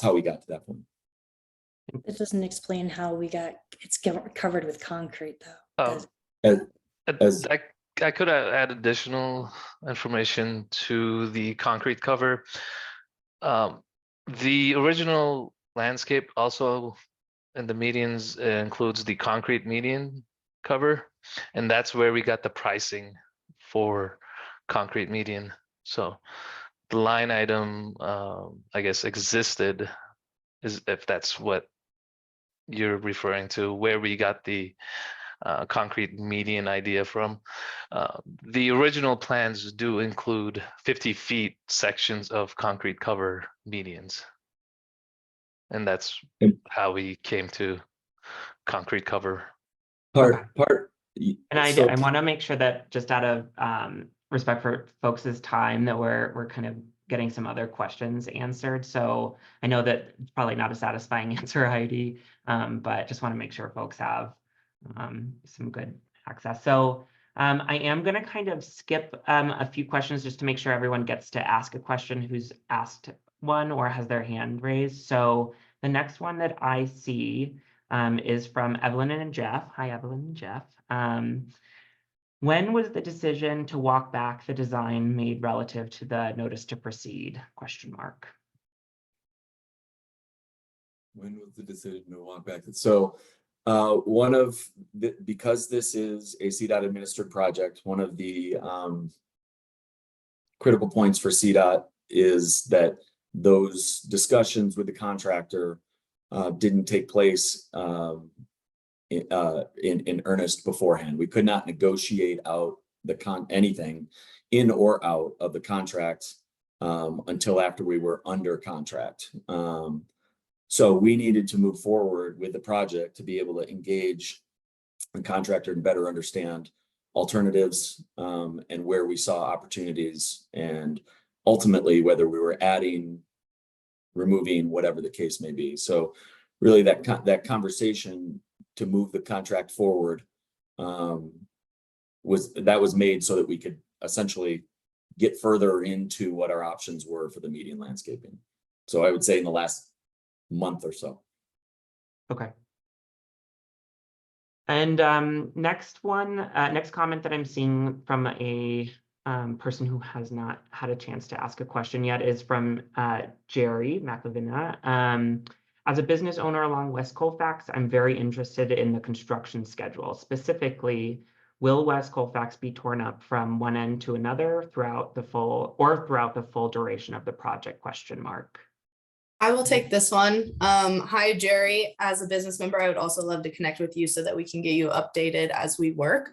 how we got to that point. It doesn't explain how it's covered with concrete though. I could add additional information to the concrete cover. The original landscape also in the medians includes the concrete median cover, and that's where we got the pricing for concrete median. So the line item, I guess, existed, is if that's what you're referring to, where we got the concrete median idea from. The original plans do include 50 feet sections of concrete cover medians. And that's how we came to concrete cover. And I want to make sure that, just out of respect for folks' time, that we're kind of getting some other questions answered. So I know that it's probably not a satisfying answer, Heidi, but just want to make sure folks have some good access. So I am going to kind of skip a few questions just to make sure everyone gets to ask a question who's asked one or has their hand raised. So the next one that I see is from Evelyn and Jeff. Hi, Evelyn and Jeff. When was the decision to walk back the design made relative to the notice to proceed? Question mark. When was the decision to walk back? So because this is a CDOT administered project, one of the critical points for CDOT is that those discussions with the contractor didn't take place in earnest beforehand. We could not negotiate out anything in or out of the contract until after we were under contract. So we needed to move forward with the project to be able to engage the contractor and better understand alternatives and where we saw opportunities, and ultimately whether we were adding, removing, whatever the case may be. So really that conversation to move the contract forward was made so that we could essentially get further into what our options were for the median landscaping. So I would say in the last month or so. Okay. And next comment that I'm seeing from a person who has not had a chance to ask a question yet is from Jerry McAvina. As a business owner along West Colfax, I'm very interested in the construction schedule. Specifically, will West Colfax be torn up from one end to another throughout the full duration of the project? Question mark. I will take this one. Hi, Jerry. As a business member, I would also love to connect with you so that we can get you updated as we work.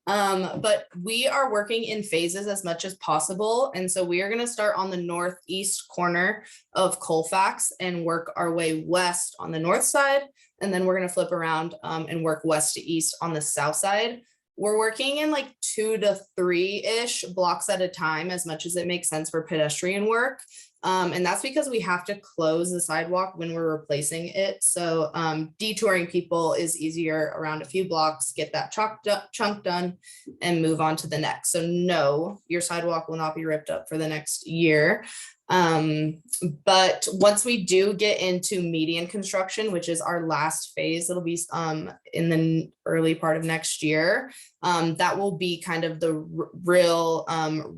But we are working in phases as much as possible. And so we are going to start on the northeast corner of Colfax and work our way west on the north side. And then we're going to flip around and work west to east on the south side. We're working in like 2 to 3-ish blocks at a time, as much as it makes sense for pedestrian work. And that's because we have to close the sidewalk when we're replacing it. So detouring people is easier around a few blocks, get that chunk done and move on to the next. So no, your sidewalk will not be ripped up for the next year. But once we do get into median construction, which is our last phase, it'll be in the early part of next year. That will be kind of the real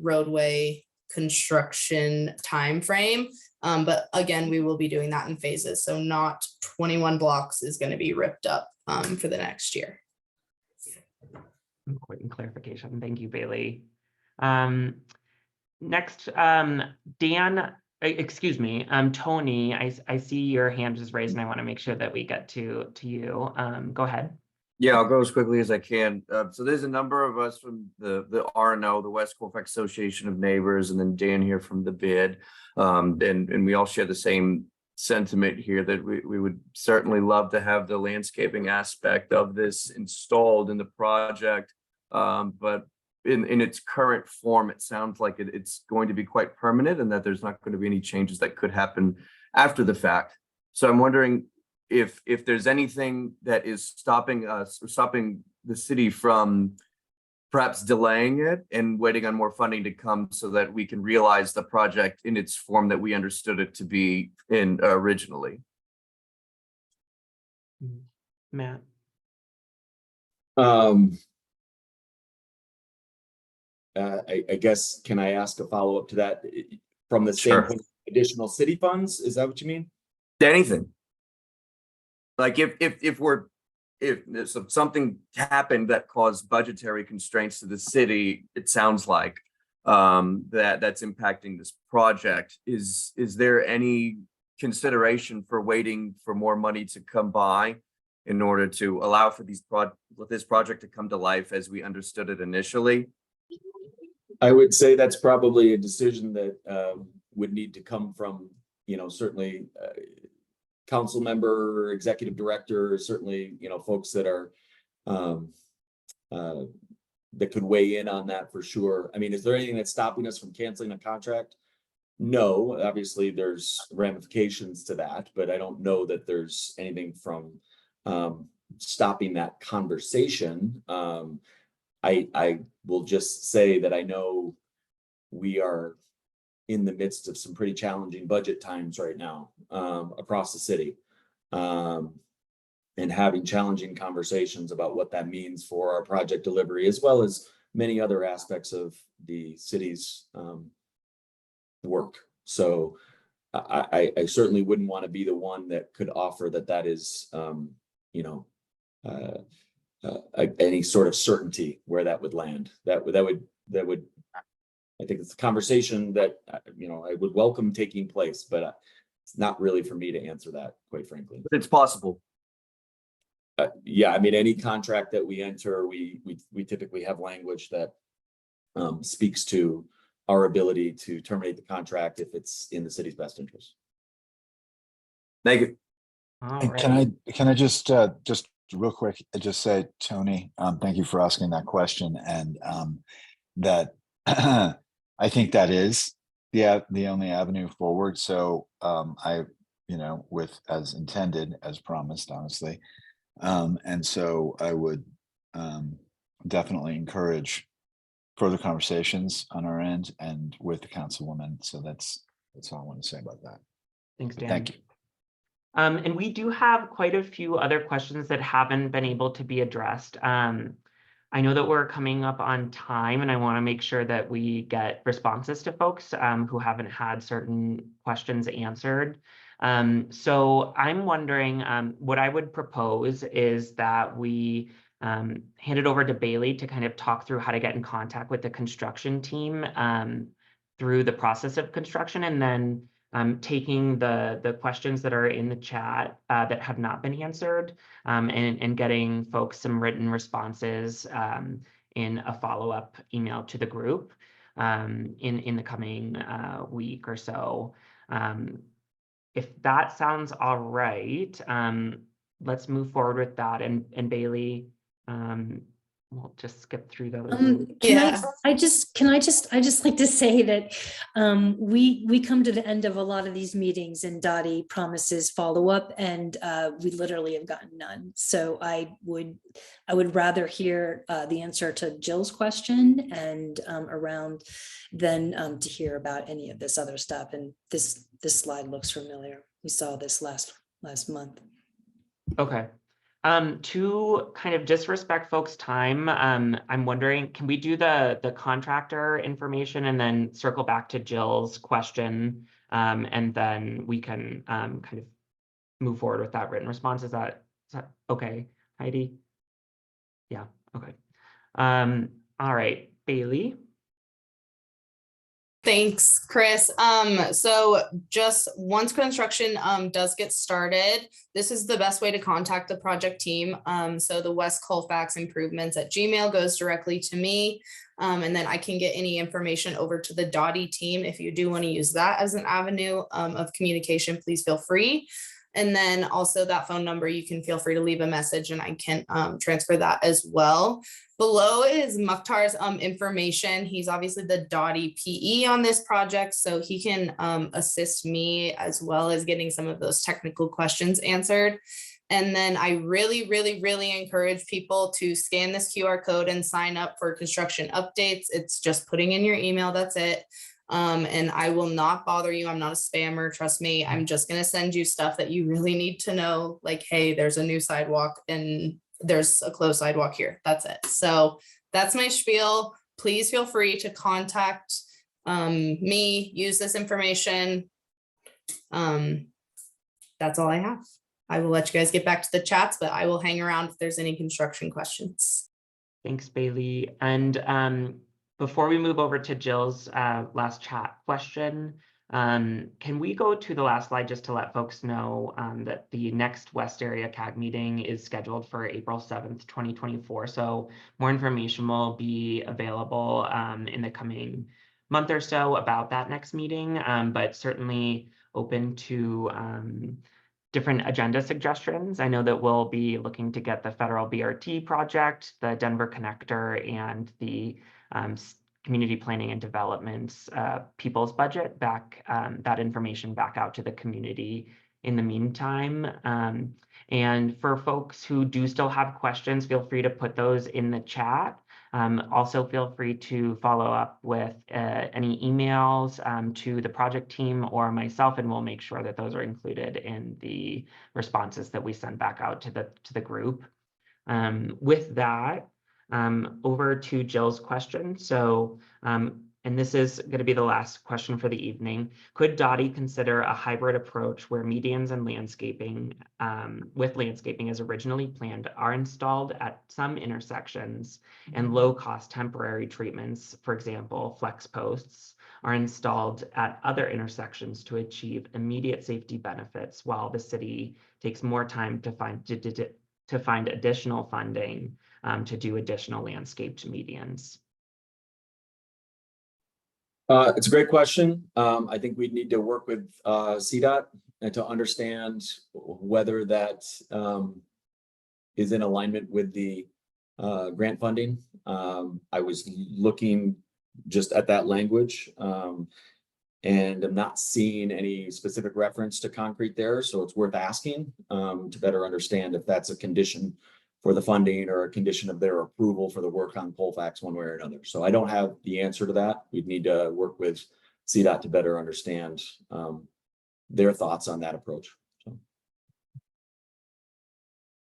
roadway construction time frame. But again, we will be doing that in phases. So not 21 blocks is going to be ripped up for the next year. Important clarification. Thank you, Bailey. Next, Tony, I see your hand is raised and I want to make sure that we get to you. Go ahead. Yeah, I'll go as quickly as I can. So there's a number of us from the RNO, the West Colfax Association of Neighbors, and then Dan here from the BID. And we all share the same sentiment here that we would certainly love to have the landscaping aspect of this installed in the project. But in its current form, it sounds like it's going to be quite permanent and that there's not going to be any changes that could happen after the fact. So I'm wondering if there's anything that is stopping us or stopping the city from perhaps delaying it and waiting on more funding to come so that we can realize the project in its form that we understood it to be in originally. Matt. I guess, can I ask a follow-up to that from the Sure. standpoint of additional city funds? Is that what you mean? Anything. Like if something happened that caused budgetary constraints to the city, it sounds like that's impacting this project. Is there any consideration for waiting for more money to come by in order to allow for this project to come to life as we understood it initially? I would say that's probably a decision that would need to come from, certainly council member, executive director, certainly, folks that are that could weigh in on that for sure. I mean, is there anything that's stopping us from canceling a contract? No, obviously there's ramifications to that, but I don't know that there's anything from stopping that conversation. I will just say that I know we are in the midst of some pretty challenging budget times right now across the city. And having challenging conversations about what that means for our project delivery, as well as many other aspects of the city's work. So I certainly wouldn't want to be the one that could offer that is, any sort of certainty where that would land. That would, I think it's a conversation that, I would welcome taking place, but it's not really for me to answer that, quite frankly. But it's possible. Yeah, I mean, any contract that we enter, we typically have language that speaks to our ability to terminate the contract if it's in the city's best interest. Thank you. All And right. can I just real quick, just say, Tony, thank you for asking that question. And that I think that is the only avenue forward. So I, with as intended, as promised, honestly. And so I would definitely encourage further conversations on our end and with the councilwoman. So that's all I want to say about that. Thanks, Dan. Thank you. And we do have quite a few other questions that haven't been able to be addressed. I know that we're coming up on time, and I want to make sure that we get responses to folks who haven't had certain questions answered. So I'm wondering, what I would propose is that we hand it over to Bailey to kind of talk through how to get in contact with the construction team through the process of construction, and then taking the questions that are in the chat that have not been answered and getting folks some written responses in a follow-up email to the group in the coming week or so. If that sounds all right, let's move forward with that. And Bailey, we'll just skip through those. Yeah. Can I just like to say that we come to the end of a lot of these meetings and Dottie promises follow-up, and we literally have gotten none. So I would rather hear the answer to Jill's question and around than to hear about any of this other stuff. And this slide looks familiar. We saw this last month. Okay. To kind of disrespect folks' time, I'm wondering, can we do the contractor information and then circle back to Jill's question, and then we can kind of move forward with that written response? Is that okay, Heidi? Yeah, okay. All right, Bailey. Thanks, Chris. So just once construction does get started, this is the best way to contact the project team. So the West Colfax improvements at Gmail goes directly to me. And then I can get any information over to the Dottie team. If you do want to use that as an avenue of communication, please feel free. And then also that phone number, you can feel free to leave a message and I can transfer that as well. Below is Mukhtar's information. He's obviously the Dottie PE on this project, so he can assist me as well as getting some of those technical questions answered. And then I really, really, really encourage people to scan this QR code and sign up for construction updates. It's just putting in your email, that's it. And I will not bother you. I'm not a spammer, trust me. I'm just gonna send you stuff that you really need to know, like, hey, there's a new sidewalk and there's a closed sidewalk here. That's it. So that's my spiel. Please feel free to contact me, use this information. That's all I have. I will let you guys get back to the chats, but I will hang around if there's any construction questions. Thanks, Bailey. And before we move over to Jill's last chat question, can we go to the last slide just to let folks know that the next West Area CAG meeting is scheduled for April 7th, 2024. So more information will be available in the coming month or so about that next meeting, but certainly open to different agenda suggestions. I know that we'll be looking to get the federal BRT project, the Denver connector, and the community planning and development's people's budget back, that information back out to the community in the meantime. And for folks who do still have questions, feel free to put those in the chat. Also feel free to follow up with any emails to the project team or myself, and we'll make sure that those are included in the responses that we send back out to the group. With that, over to Jill's question. So, and this is going to be the last question for the evening. Could Dottie consider a hybrid approach where medians and landscaping, with landscaping as originally planned, are installed at some intersections and low-cost temporary treatments, for example, flex posts, are installed at other intersections to achieve immediate safety benefits while the city takes more time to find additional funding to do additional landscaped medians? It's a great question. I think we'd need to work with CDOT and to understand whether that is in alignment with the grant funding. I was looking just at that language and I'm not seeing any specific reference to concrete there. So it's worth asking to better understand if that's a condition for the funding or a condition of their approval for the work on Colfax one way or another. So I don't have the answer to that. We'd need to work with CDOT to better understand their thoughts on that approach. So.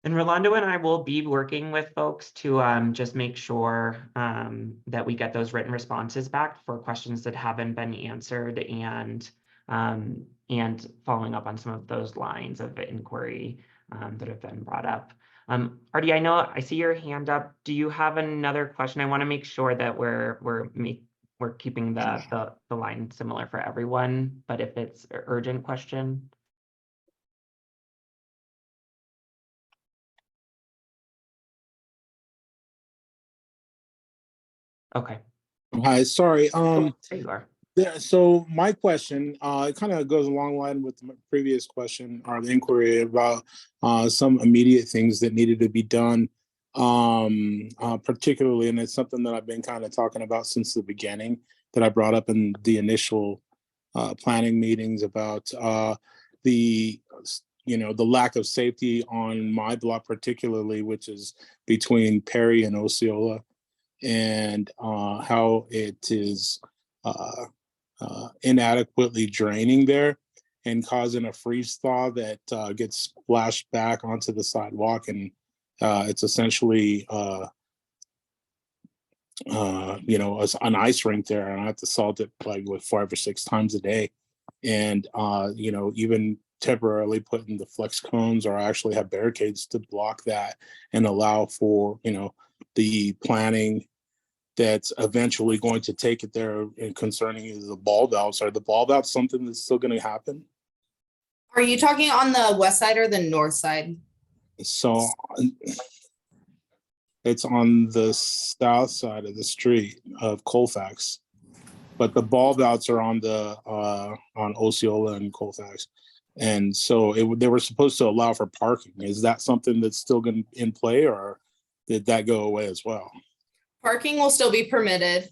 And Rolando and I will be working with folks to just make sure that we get those written responses back for questions that haven't been answered, and following up on some of those lines of inquiry that have been brought up. Artie, I know I see your hand up. Do you have another question? I want to make sure that we're keeping the line similar for everyone, but if it's an urgent question. Okay. Hi, sorry. There you are. Yeah, so my question, it kind of goes along line with the previous question or the inquiry about some immediate things that needed to be done, particularly, and it's something that I've been kind of talking about since the beginning, that I brought up in the initial planning meetings about the lack of safety on my block particularly, which is between Perry and Osceola, and how it is inadequately draining there and causing a freeze thaw that gets splashed back onto the sidewalk, and it's essentially an ice rink there, and I have to salt it like with 5 or 6 times a day, and even temporarily putting the flex cones or actually have barricades to block that and allow for the planning that's eventually going to take it there. And concerning is the bulb outs. Are the bulb outs something that's still going to happen? Are you talking on the west side or the north side? So it's on the south side of the street of Colfax, but the bulb outs are on the on Osceola and Colfax, and so they were supposed to allow for parking. Is that something that's still going to in play, or did that go away as well? Parking will still be permitted.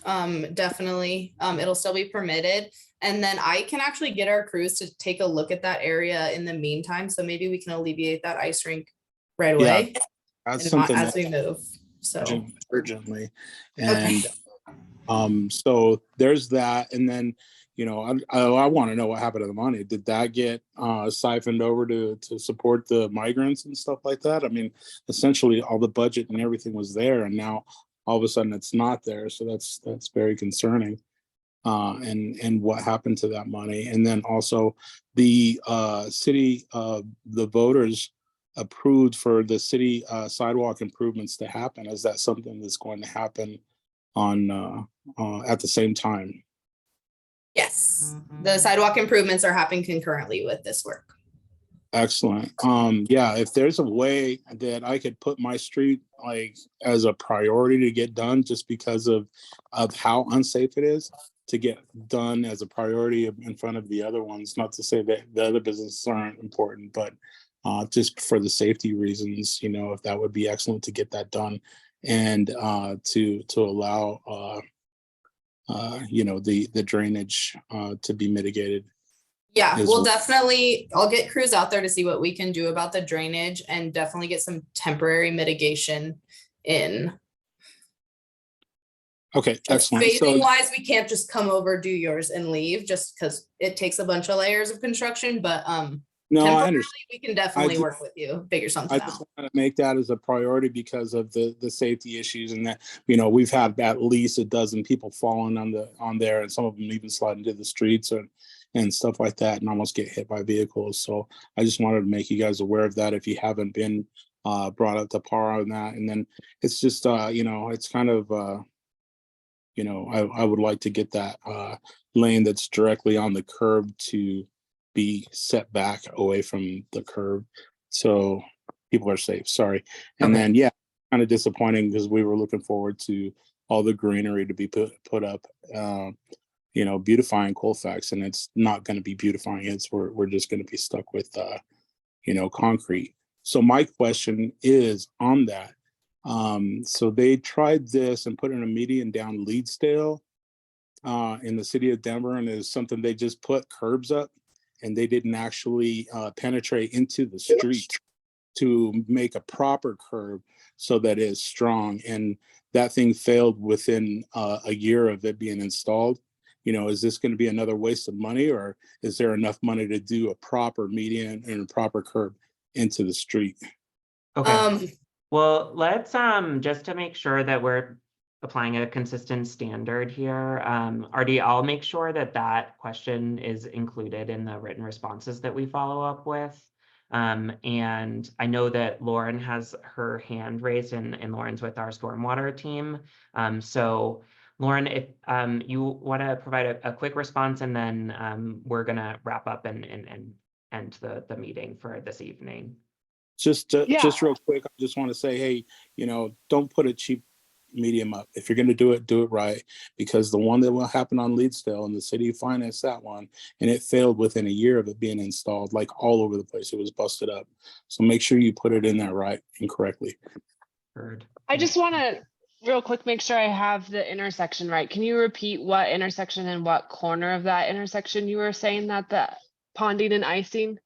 Definitely. It'll still be permitted. And then I can actually get our crews to take a look at that area in the meantime. So maybe we can alleviate that ice rink right away. That's something as we move. So urgently. And so there's that. And then, I want to know what happened to the money. Did that get siphoned over to support the migrants and stuff like that? I mean, essentially all the budget and everything was there, and now all of a sudden it's not there. So that's very concerning. And what happened to that money? And then also the city, the voters approved for the city sidewalk improvements to happen. Is that something that's going to happen on at the same time? yes, the sidewalk improvements are happening concurrently with this work. Excellent. Yeah, if there's a way that I could put my street like as a priority to get done, just because of how unsafe it is, to get done as a priority in front of the other ones. Not to say that the other businesses aren't important, but just for the safety reasons, if that would be excellent to get that done, and to allow the drainage to be mitigated. Yeah, we'll definitely, I'll get crews out there to see what we can do about the drainage and definitely get some temporary mitigation in. Okay, excellent. So Phasing wise, we can't just come over, do yours and leave just because it takes a bunch of layers of construction, but no, I temporarily, understand. we can definitely just- work with you, figure I something just out. want to make that as a priority because of the safety issues and that, you know, we've had at least a dozen people falling on there and some of them even slide into the streets and stuff like that and almost get hit by vehicles. So I just wanted to make you guys aware of that if you haven't been brought up to par on that. And then it's just, you know, it's kind of, you know, I would like to get that lane that's directly on the curb to be set back away from the curb. So people are safe, sorry. And Okay. then, yeah, kind of disappointing because we were looking forward to all the greenery to be put up, you know, beautifying Colfax, and it's not going to be beautifying it. We're just going to be stuck with, you know, concrete. So my question is on that. So they tried this and put in a median down Leedsdale in the city of Denver, and it's something they just put curbs up and they didn't actually penetrate into the street to make a proper curb so that it's strong. And that thing failed within a year of it being installed. You know, is this going to be another waste of money, or is there enough money to do a proper median and a proper curb into the street? Okay. Well, let's just to make sure that we're applying a consistent standard here, Artie, I'll make sure that that question is included in the written responses that we follow up with. And I know that Lauren has her hand raised and Lauren's with our stormwater team. So Lauren, if you want to provide a quick response, and then we're gonna wrap up and end the meeting for this evening. Just real quick, I just want to say, hey, you know, don't put a cheap medium up. If you're going to do it right, because the one that will happen on Leedsdale and the city financed that one, and it failed within a year of it being installed, like all over the place. It was busted up. So make sure you put it in there right and correctly. Heard. I just want to real quick make sure I have the intersection right. Can you repeat what intersection and what corner of that intersection you were saying that the ponding and icing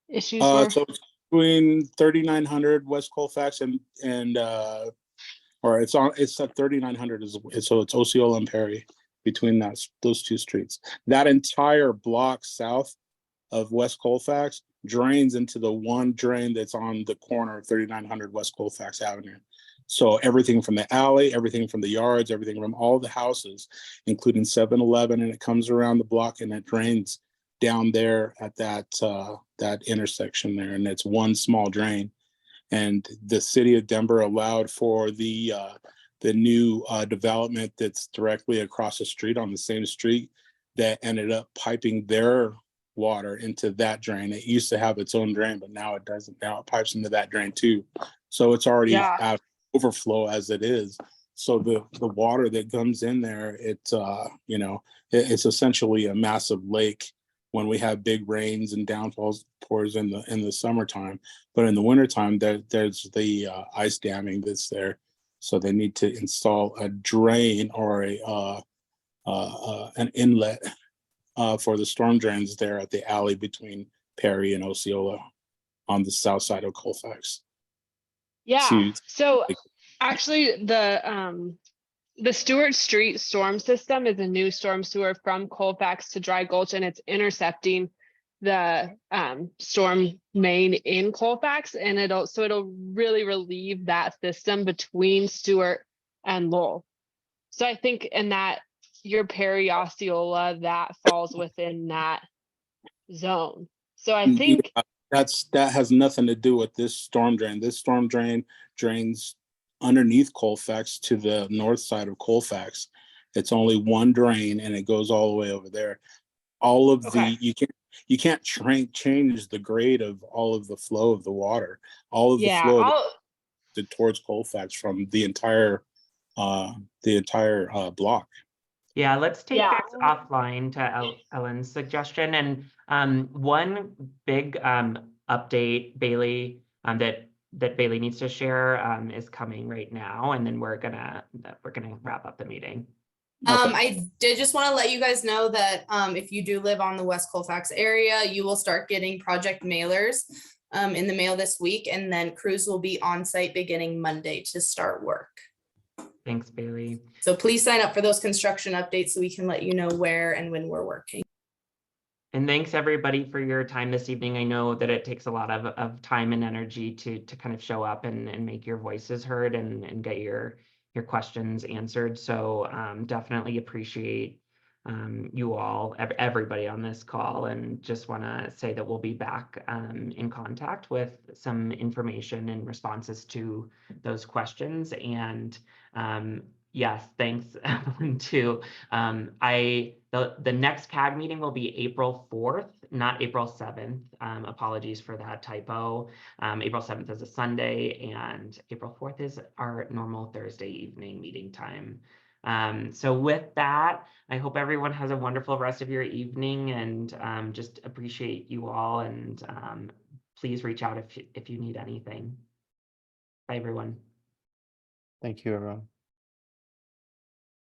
issues were? So it's between 3900 West Colfax and or it's at 3900 so it's Osceola and Perry, between those two streets. That entire block south of West Colfax drains into the one drain that's on the corner of 3900 West Colfax Avenue. So everything from the alley, everything from the yards, everything from all the houses, including 7-Eleven, and it comes around the block and it drains down there at that intersection there, and it's one small drain. And the city of Denver allowed for the new development that's directly across the street on the same street that ended up piping their water into that drain. It used to have its own drain, but now it doesn't. Now it pipes into that drain too. So it's already out overflow as it is. So the water that comes in there, it's you know, it's essentially a massive lake when we have big rains and downfalls pours in the summertime. But in the wintertime, there's the ice damming that's there. So they need to install a drain or an inlet for the storm drains there at the alley between Perry and Osceola on the south side of Colfax. Yeah. So actually the Stewart Street storm system is a new storm sewer from Colfax to Dry Gulch, and it's intercepting the storm main in Colfax, and it'll really relieve that system between Stewart and Lowell. So I think in that your Perry Osceola, that falls within that zone. So I think that has nothing to do with this storm drain. This storm drain drains underneath Colfax to the north side of Colfax. It's only one drain and it goes all the way over there. All of you can't change the grade of all of the flow of the water. All of the flow towards Colfax from the entire block. Yeah, let's take this offline to Ellen's suggestion. And one big update, Bailey, that Bailey needs to share is coming right now, and then we're gonna wrap up the meeting. I did just want to let you guys know that if you do live on the West Colfax area, you will start getting project mailers in the mail this week, and then crews will be on site beginning Monday to start work. Thanks, Bailey. So please sign up for those construction updates so we can let you know where and when we're working. And thanks everybody for your time this evening. I know that it takes a lot of time and energy to kind of show up and make your voices heard and get your questions answered. So definitely appreciate you all, everybody on this call, and just want to say that we'll be back in contact with some information and responses to those questions. And yes, thanks Evelyn too. The next CAG meeting will be April 4th, not April 7th. Apologies for that typo. April 7th is a Sunday and April 4th is our normal Thursday evening meeting time. So with that, I hope everyone has a wonderful rest of your evening, and just appreciate you all, and please reach out if you need anything. Bye, everyone. Thank you, everyone.